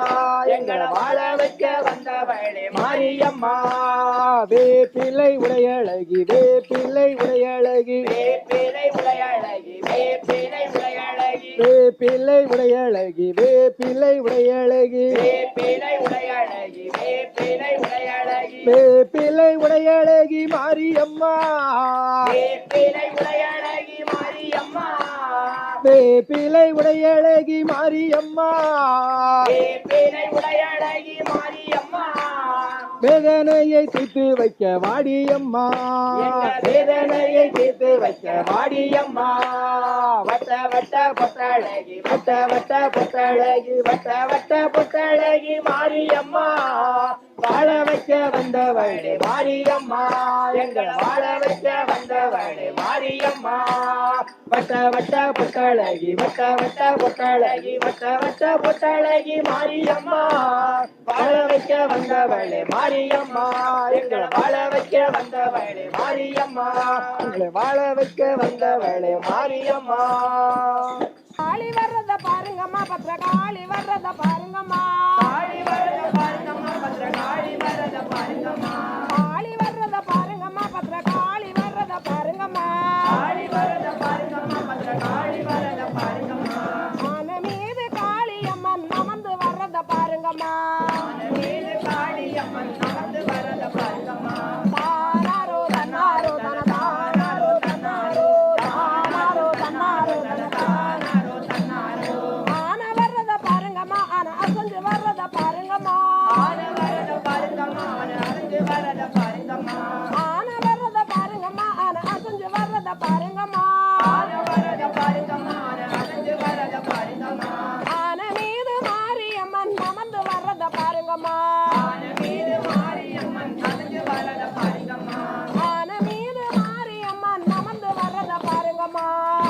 S4: எங்களை வாழ வைக்க வந்தவளே மாரியம்மா வேப்பிலை உடையழகி வேப்பிலை உடையழகி
S3: வேப்பிலை உடையழகி வேப்பிலை உடையழகி
S4: வேப்பிலை உடையழகி வேப்பிலை உடையழகி
S3: வேப்பிலை உடையழகி வேப்பிலை உடையழகி
S4: வேப்பிலை உடையழகி மாரியம்மா
S3: வேப்பிலை உடையழகி மாரியம்மா
S4: வேப்பிலை உடையழகி மாரியம்மா
S3: வேப்பிலை உடையழகி மாரியம்மா
S4: வேதனையை தீர்த்து வைக்க வாடியம்மா வேதனையை தீர்த்து வைக்க வாடியம்மா வட்ட வட்ட பொட்டழகி வட்ட வட்ட பொட்டழகி வட்ட வட்ட பொட்டழகி மாரியம்மா வாழ வைக்க வந்தவளே மாரியம்மா எங்களை வாழ வைக்க வந்தவளே மாரியம்மா வட்ட வட்ட பொட்டழகி வட்ட வட்ட பொட்டழகி வட்ட வட்ட பொட்டழகி மாரியம்மா வாழ வைக்க வந்தவளே மாரியம்மா எங்களை வாழ வைக்க வந்தவளே மாரியம்மா எங்களை வாழ வைக்க வந்தவளே மாரியம்மா
S2: காளி வர்றத பாருங்கம்மா பத்திரகாளி வர்றத பாருங்கம்மா
S3: காளி வரத பாருங்கம்மா பத்திரகாளி வரத பாருங்கம்மா
S2: காளி வர்றத பாருங்கம்மா பத்திரகாளி வர்றத பாருங்கம்மா
S3: காளி வரத பாருங்கம்மா பத்திரகாளி வரத பாருங்கம்மா
S2: ஆன மீது காளி அம்மன் அமர்ந்து வர்றத பாருங்கம்மா
S3: மீது காளி அம்மன் நடந்து வரத பாருங்கம்மா
S2: தானாரோ தன்னாரோ தன தானாரோ தன்னாரோ தானாரோ தன்னாரோ தன
S3: தானாரோ தன்னாரோ
S2: ஆன வர்றத பாருங்கம்மா ஆன அசஞ்சு வர்றத பாருங்கம்மா
S3: ஆன வரத பாருங்கம்மா நடந்து வரத பாருங்கம்மா
S2: ஆன வர்றத பாருங்கம்மா ஆன அசஞ்சு வர்றத பாருங்கம்மா
S3: ஆன வரத பாருங்கம்மா நடந்து வரத பாருங்கம்மா
S2: ஆன மீது மாரியம்மன் அமர்ந்து வர்றத பாருங்கம்மா
S3: ஆன மீது மாரியம்மன் நடந்து வரத பாருங்கம்மா
S2: ஆன மீது மாரியம்மன் அமர்ந்து வர்றத பாருங்கம்மா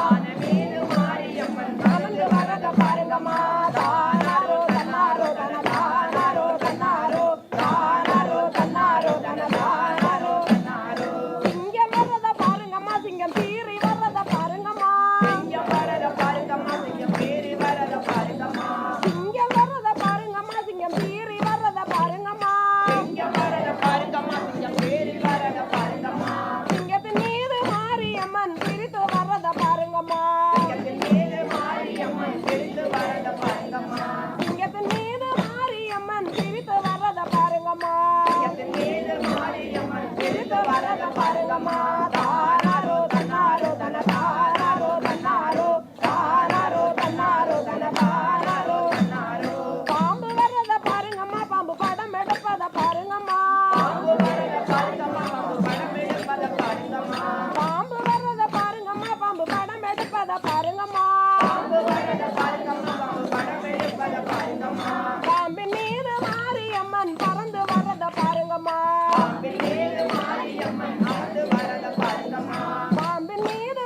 S3: ஆன மீது மாரியம்மன்
S2: அமர்ந்து வர்றத பாருங்கம்மா தானாரோ தன்னாரோ தன தானாரோ தன்னாரோ தானாரோ தன்னாரோ தன தானாரோ
S3: தன்னாரோ
S2: சிங்கம் வர்றத பாருங்கம்மா சிங்கம் சீறி வர்றத பாருங்கம்மா
S3: சிங்கம் வரத பாருங்கம்மா சிங்கம் பேரி வரத பாருங்கம்மா
S2: சிங்கம் வர்றத பாருங்கம்மா சிங்கம் சீறி வர்றத பாருங்கம்மா
S3: சிங்கம் வரத பாருங்கம்மா சிங்கம் பேரி வரத பாருங்கம்மா
S2: சிங்கத்தின் மீது மாரியம்மன் பிரித்து வர்றத பாருங்கம்மா
S3: சிங்கத்தின் மீது மாரியம்மன் பிரித்து வரத பாருங்கம்மா
S2: சிங்கத்தின் மீது மாரியம்மன் பிரித்து வர்றத பாருங்கம்மா
S3: சிங்கத்தின் மீது மாரியம்மன்
S2: பிரித்து வர்றத பாருங்கம்மா தானாரோ தன்னாரோ தன தானாரோ தன்னாரோ தானாரோ தன்னாரோ தன தானாரோ
S3: தன்னாரோ
S2: பாம்பு வர்றத பாருங்கம்மா பாம்பு படம் எடுப்பத பாருங்கம்மா
S3: பாம்பு வரத பாருங்கம்மா பாம்பு படம் எடுப்பத பாருங்கம்மா
S2: பாம்பு வர்றத பாருங்கம்மா பாம்பு படம் எடுப்பத பாருங்கம்மா
S3: பாம்பு வரத பாருங்கம்மா பாம்பு படம் எடுப்பத பாருங்கம்மா
S2: பாம்பின் மீது மாரியம்மன் பறந்து வர்றத பாருங்கம்மா
S3: பாம்பின் மீது மாரியம்மன் நடந்து வரத பாருங்கம்மா
S2: பாம்பின் மீது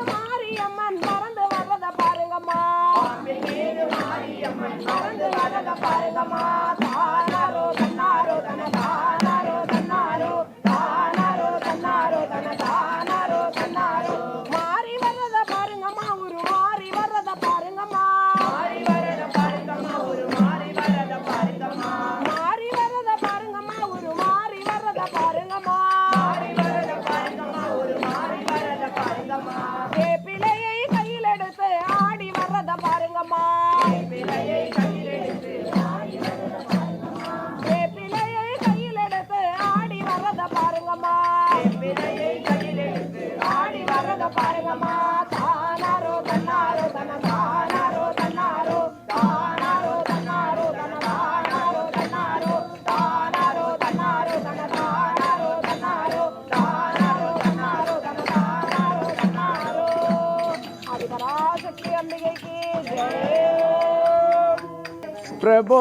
S4: பிரபோ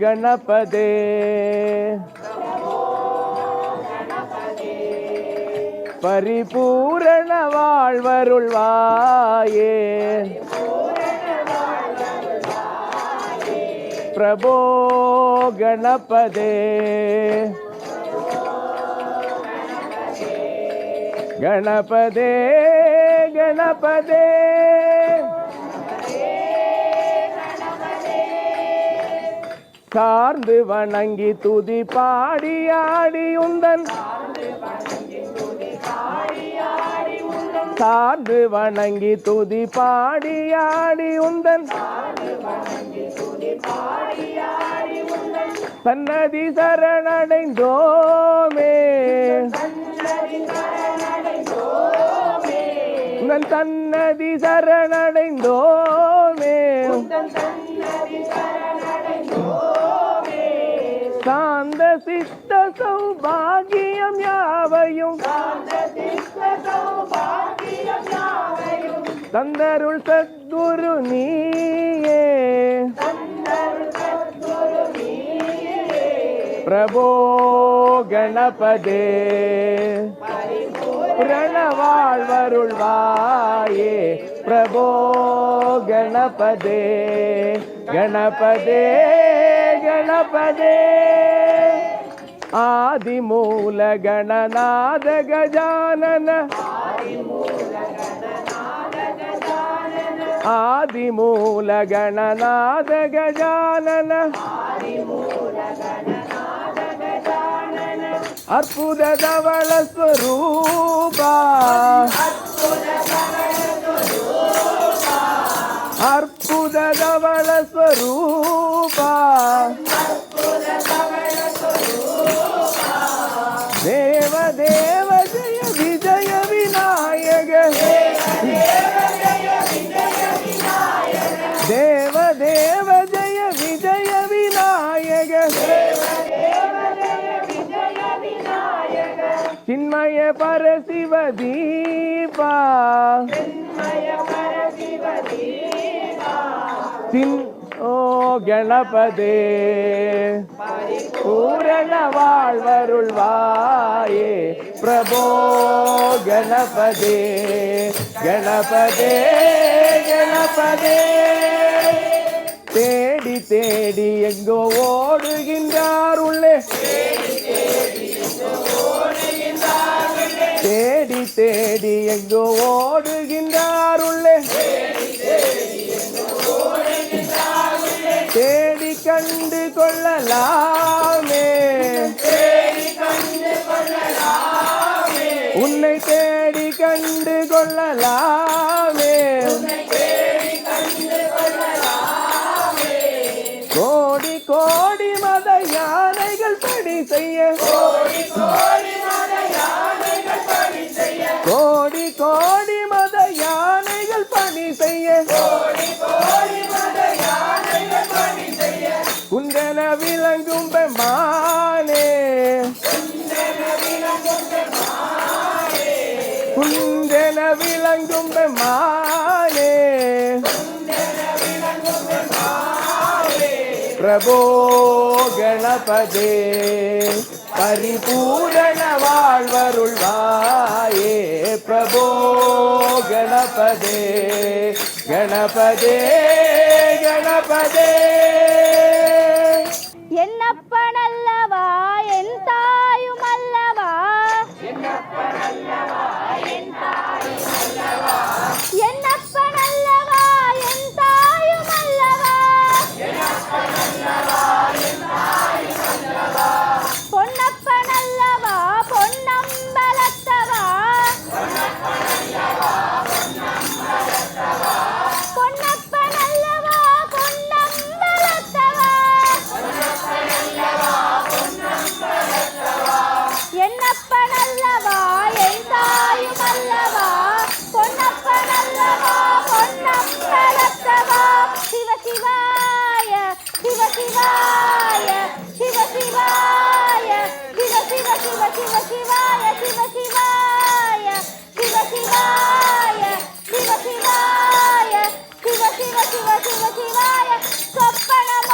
S4: கணபதே பரிபூரண வாழ்வருள்வாயே பிரபோ கணபதே கணபதே கணபதே சார்ந்து வணங்கி துதி பாடி ஆடி உந்தன் சார்ந்து வணங்கி துதி பாடி ஆடி உந்தன் சன்னதி சரணடைந்தோமே உந்தன் சன்னதி சரணடைந்தோமே சாந்த சித்த சௌபாகியம் யாவையும் தந்தருள் சத்குரு நீயே பிரபோ கணபதே பிரணவாழ்வருள்வாயே பிரபோ கணபதே கணபதே கணபதே ஆதிமூல கணநாத கஜானன ஆதிமூல கணநாத கஜானன அற்புத தவள ஸ்வரூபா அற்புத தவள ஸ்வரூபா தேவ தேவ ஜெய விஜய விநாயக தேவ தேவ ஜெய விஜய விநாயக சின்மய பரசிவ தீபா ஓ கணபதே பூரண வாழ்வருள்வாயே பிரபோ கணபதே கணபதே கணபதே தேடி தேடி எங்கோ ஓடுகின்றார் உள்ளே தேடி தேடி எங்கோ ஓடுகின்றார் உள்ளே தேடி கண்டு கொள்ளலாமே உன்னை தேடி கண்டு கொள்ளலாமே கோடி கோடி மத யானைகள் பணி செய்ய கோடி கோடி மத யானைகள் பணி செய்ய குந்தன விளங்கும் பெம்மானே குந்தன விளங்கும் பெம்மானே பிரபோ கணபதே பரிபூரண வாழ்வருள்வாயே பிரபோ கணபதே கணபதே கணபதே
S1: என்னப்பன் அல்லவா என் தாயும் அல்லவா என்னப்பன் அல்லவா என் தாயும் அல்லவா பொன்னப்பன் அல்லவா பொன்னம்பலத்தவா பொன்னப்பன் அல்லவா பொன்னம்பலத்தவா என்னப்பன் அல்லவா என் தாயும் அல்லவா பொன்னப்பன் அல்லவா பொன்னம்பலத்தவா சிவ சிவாய சிவ சிவாய சிவ சிவாய சிவ சிவ சிவ சிவ சிவாய சிவ சிவாய சிவ சிவாய சிவ சிவாய சிவ சிவ சிவ சிவ சிவாய சொப்பனம்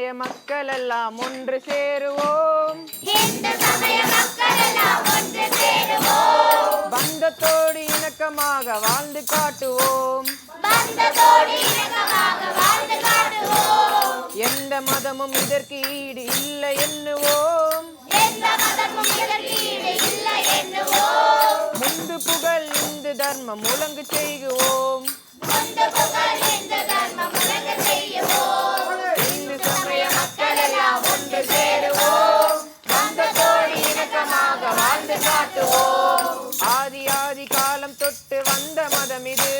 S3: சமய மக்கள் எல்லாம் ஒன்று சேருவோம்.
S2: இந்து சமய மக்கள் எல்லாம் ஒன்று சேருவோம்.
S3: பந்தத்தோடு இணக்கமாக வாழ்ந்து காட்டுவோம்.
S2: பந்தத்தோடு இணக்கமாக வாழ்ந்து காட்டுவோம்.
S3: எந்த மதமும் இதற்கு ஈடு இல்லை எண்ணுவோம்.
S2: எந்த மதமும் இதற்கு ஈடு இல்லை எண்ணுவோம்.
S3: முந்து புகழ் இந்து தர்மம் முழங்கு செய்குவோம்.
S2: முந்து புகழ் இந்து தர்மம் முழங்க செய்வோம்.
S3: இந்து சமய மக்கள் எல்லாம் ஒன்று சேருவோம். பந்தத்தோடு இணக்கமாக வாழ்ந்து காட்டுவோம். ஆதி ஆதி காலம் தொட்டு வந்த மதம் இது.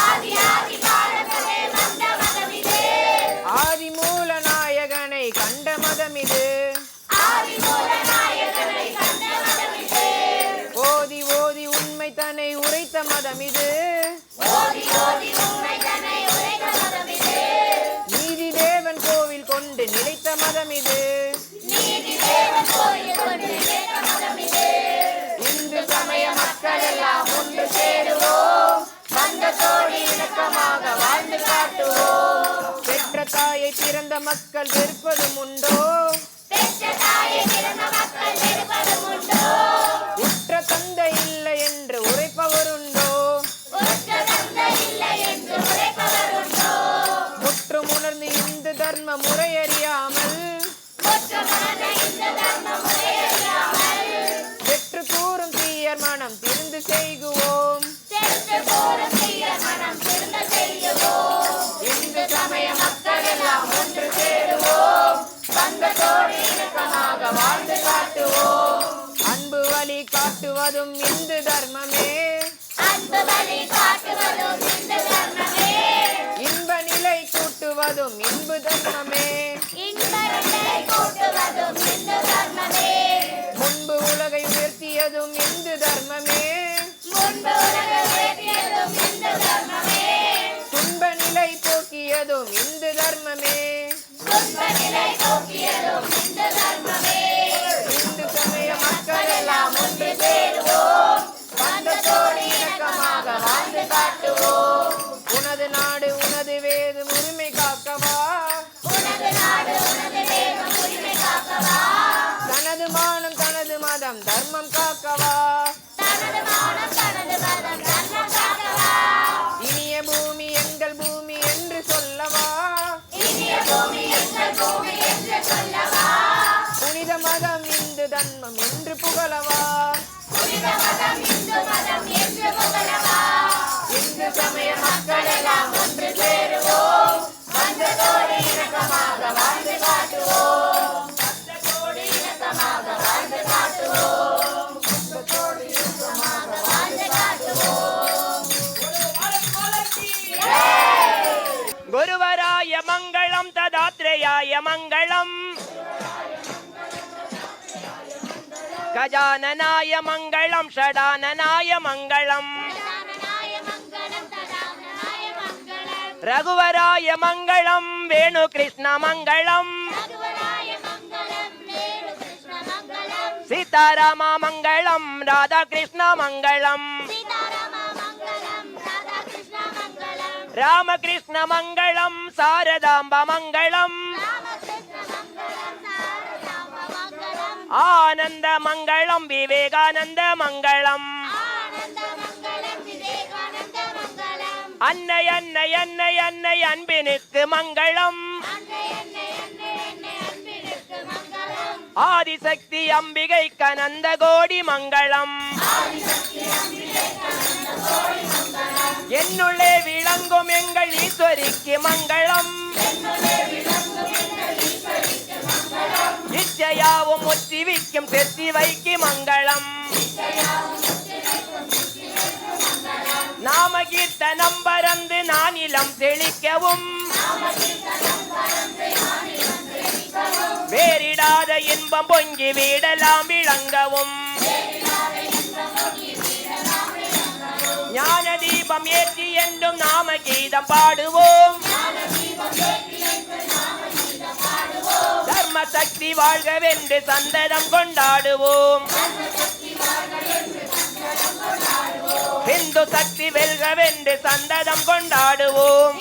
S2: ஆதி ஆதி காலத்திலே வந்த மதம் இது.
S3: ஆதி மூல நாயகனை கண்ட மதம் இது.
S2: ஆதி மூல நாயகனை கண்ட மதம் இது.
S3: ஓதி ஓதி உண்மை தன்னை உரைத்த மதம் இது.
S2: ஓதி ஓதி உண்மை தன்னை உரைத்த மதம் இது.
S3: நீதி தேவன் கோவில் கொண்டு நிலைத்த மதம் இது.
S2: நீதி தேவன் கோயில் கொண்டு நிலைத்த மதம் இது.
S3: இந்து சமய மக்கள் எல்லாம் ஒன்று சேருவோம். பந்தத்தோடு இணக்கமாக வாழ்ந்து காட்டுவோம். பெற்ற தாயை பிறந்த மக்கள் வெறுப்பதும் உண்டோ?
S2: பெற்ற தாயை பிறந்த மக்கள் வெறுப்பதும் உண்டோ?
S3: உற்ற தந்தை இல்லை என்று உரைப்பவருண்டோ?
S2: உற்ற தந்தை இல்லை என்று உரைப்பவர் உண்டோ?
S3: முற்றும் உணர்ந்து இந்து தர்ம முறையறியாமல்
S2: முற்றுமுணர்ந்த இந்து தர்ம முறையறியாமல்
S3: பெற்று கூறும் தீயர் மனம் திருந்து செய்குவோம்.
S2: சென்று கூறும் தீய மனம் திருந்த செய்யுவோம்.
S3: இந்து சமய மக்கள் எல்லாம் ஒன்று சேருவோம். பந்தத்தோடு இணக்கமாக வாழ்ந்து காட்டுவோம். அன்பு வழி காட்டுவதும் இந்து தர்மமே.
S2: அன்பு வழி காட்டுவதும் இந்து தர்மமே.
S3: இன்ப நிலை கூட்டுவதும் இன்பு தர்மமே.
S2: இன்ப நிலை கூட்டுவதும் இந்து தர்மமே.
S3: முன்பு உலகை உயர்த்தியதும் இந்து தர்மமே.
S2: முன்பு உலகை உயர்த்தியதும் இந்து தர்மமே.
S3: துன்ப நிலை போக்கியதும் இந்து தர்மமே.
S2: துன்ப நிலை போக்கியதும் இந்து தர்மமே.
S3: இந்து சமய மக்கள் எல்லாம் ஒன்று சேருவோம். பந்தத்தோடு இணக்கமாக வாழ்ந்து காட்டுவோம். உனது நாடு உனது வேதம் உரிமை காக்கவா.
S2: உனது நாடு உனது வேதம் உரிமை காக்கவா.
S3: தனது மானம் தனது மதம் தர்மம் காக்கவா.
S2: தனது மானம் தனது மதம் தர்மம் காக்கவா.
S3: இனிய பூமி எங்கள் பூமி என்று சொல்லவா.
S2: இனிய பூமி எங்கள் பூமி என்று சொல்லவா.
S3: புனித மதம் இந்து தர்மம் என்று புகழவா.
S2: புனித மதம் இந்து மதம் என்று புகழவா.
S3: இந்து சமய மக்கள் எல்லாம் ஒன்று சேருவோம். பந்தத்தோடு இணக்கமாக வாழ்ந்து காட்டுவோம்.
S2: பந்தத்தோடு இணக்கமாக வாழ்ந்து காட்டுவோம். பந்தத்தோடு இணக்கமாக வாழ்ந்து காட்டுவோம்.
S3: குருவராய மங்களம் ததாத்ரேயாய மங்களம். கஜானனாய மங்களம் ஷடானனாய மங்களம்.
S2: ததானனாய மங்களம் ததானனாய மங்களம்.
S3: ரகுவராய மங்களம் வேணு கிருஷ்ண மங்களம்.
S2: ரகுவராய மங்களம் வேணு கிருஷ்ண மங்களம்.
S3: சீதாராம மங்களம் ராதா கிருஷ்ண மங்களம்.
S2: சீதாராம மங்களம் ராதா கிருஷ்ண மங்களம்.
S3: ராமகிருஷ்ண மங்களம் சாரதாம்ப மங்களம்.
S2: ராமகிருஷ்ண மங்களம் சாரதாம்ப மங்களம்.
S3: ஆனந்த மங்களம் விவேகானந்த மங்களம்.
S2: ஆனந்த மங்களம் விவேகானந்த மங்களம்.
S3: அன்னை அன்னை அன்னை அன்னை அன்பினுக்கு மங்களம்.
S2: அன்னை அன்னை அன்னை அன்னை அன்பினுக்கு மங்களம்.
S3: ஆதிசக்தி அம்பிகை கனந்த கோடி மங்களம். என்னுள்ளே விளங்கும் எங்கள் ஈஸ்வரிக்கு மங்களம். இச்சையாவும் முற்றிவிக்கும் செத்தி வைக்கு மங்களம். நாம கீர்த்தனம் பறந்து நானிலம் தெளிக்கவும். வேறிடாத இன்பம் பொங்கி வீடலாம் விளங்கவும். ஞான தீபம் ஏற்றி என்றும் நாம கீதம் பாடுவோம். தர்ம சக்தி வாழ்கவென்று சந்ததம் கொண்டாடுவோம். இந்து சக்தி வெல்கவென்று சந்ததம் கொண்டாடுவோம்.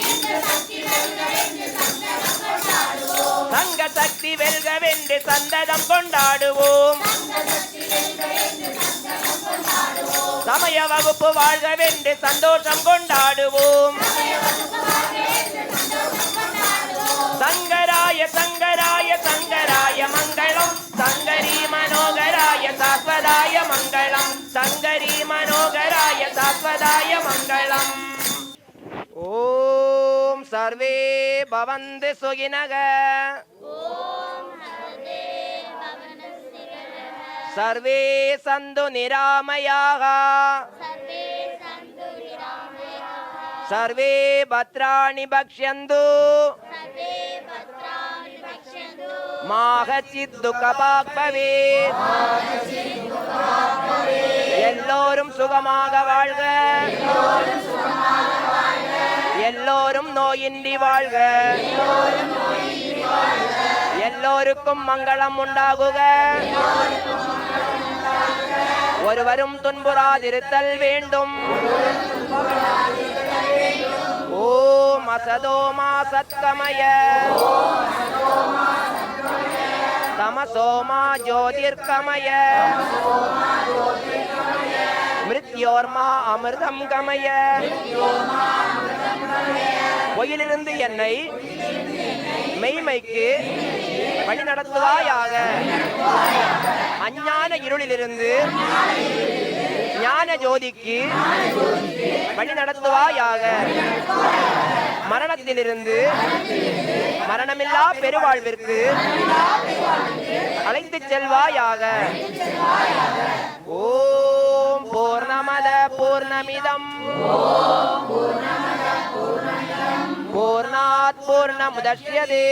S3: சங்க சக்தி வெல்கவென்று சந்ததம் கொண்டாடுவோம் சமய வகுப்பு வாழ்கவென்று சந்தோஷம் கொண்டாடுவோம் சங்கராய சங்கராய சங்கராய மங்களம் சங்கரி மனோகராய சாஸ்வதாய மங்களம் சங்கரி மனோகராய சாஸ்வதாய மங்களம். ஓம் சர்வே பவந்து சுகினக சர்வே சந்து நிராமயாக சர்வே பத்ராணி பக்ஷ்யந்து மா கச்சித் துக்கபாக் பவேத். எல்லோரும் சுகமாக வாழ்க எல்லோரும் நோயின்றி வாழ்க எல்லோருக்கும் மங்களம் உண்டாகுக ஒருவரும் துன்புறாதிருத்தல் வேண்டும். ஓம் அசதோமா சத்கமய தமசோமா ஜோதிர்கமய மிருத்யோர்மா அமிர்தம் கமய. பொயிலிருந்து என்னை மெய்மைக்கு வழி நடத்துவாயாக அஞ்ஞான இருளிலிருந்து ஞான ஜோதிக்கு வழி நடத்துவாயாக மரணத்திலிருந்து மரணமில்லா பெருவாழ்விற்கு அழைத்துச் செல்வாயாக. ஓம் பூர்ணமத பூர்ணமிதம் பூர்ணாத் பூர்ணமுதச்யதே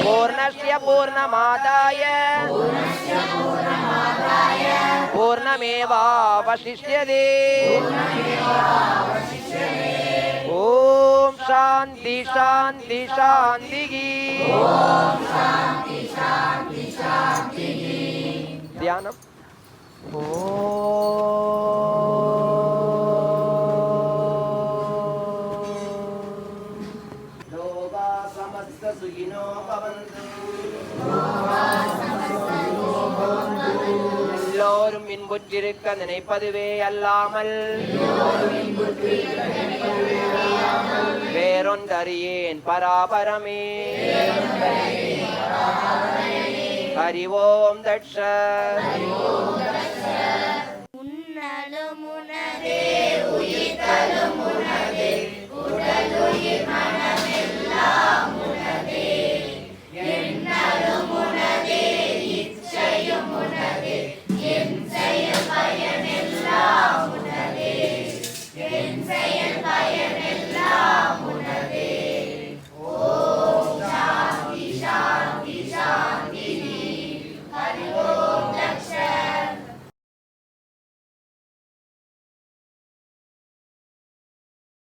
S3: பூர்ணஸ்ய பூர்ணமாதாய பூர்ணமேவாவசிஷ்யதே. ஓம் சாந்தி சாந்தி சாந்திகி. தியானம். லோகா சமஸ்த சுகினோ பவந்து. எல்லோரும் இன்புற்றிருக்க நினைப்பதுவே அல்லாமல் வேறொன்றறியேன் பராபரமே. ஹரி ஓம் தட்ச.
S2: உன்னலும் உனதே உயிர்த்தலும் உனதே உடலுள்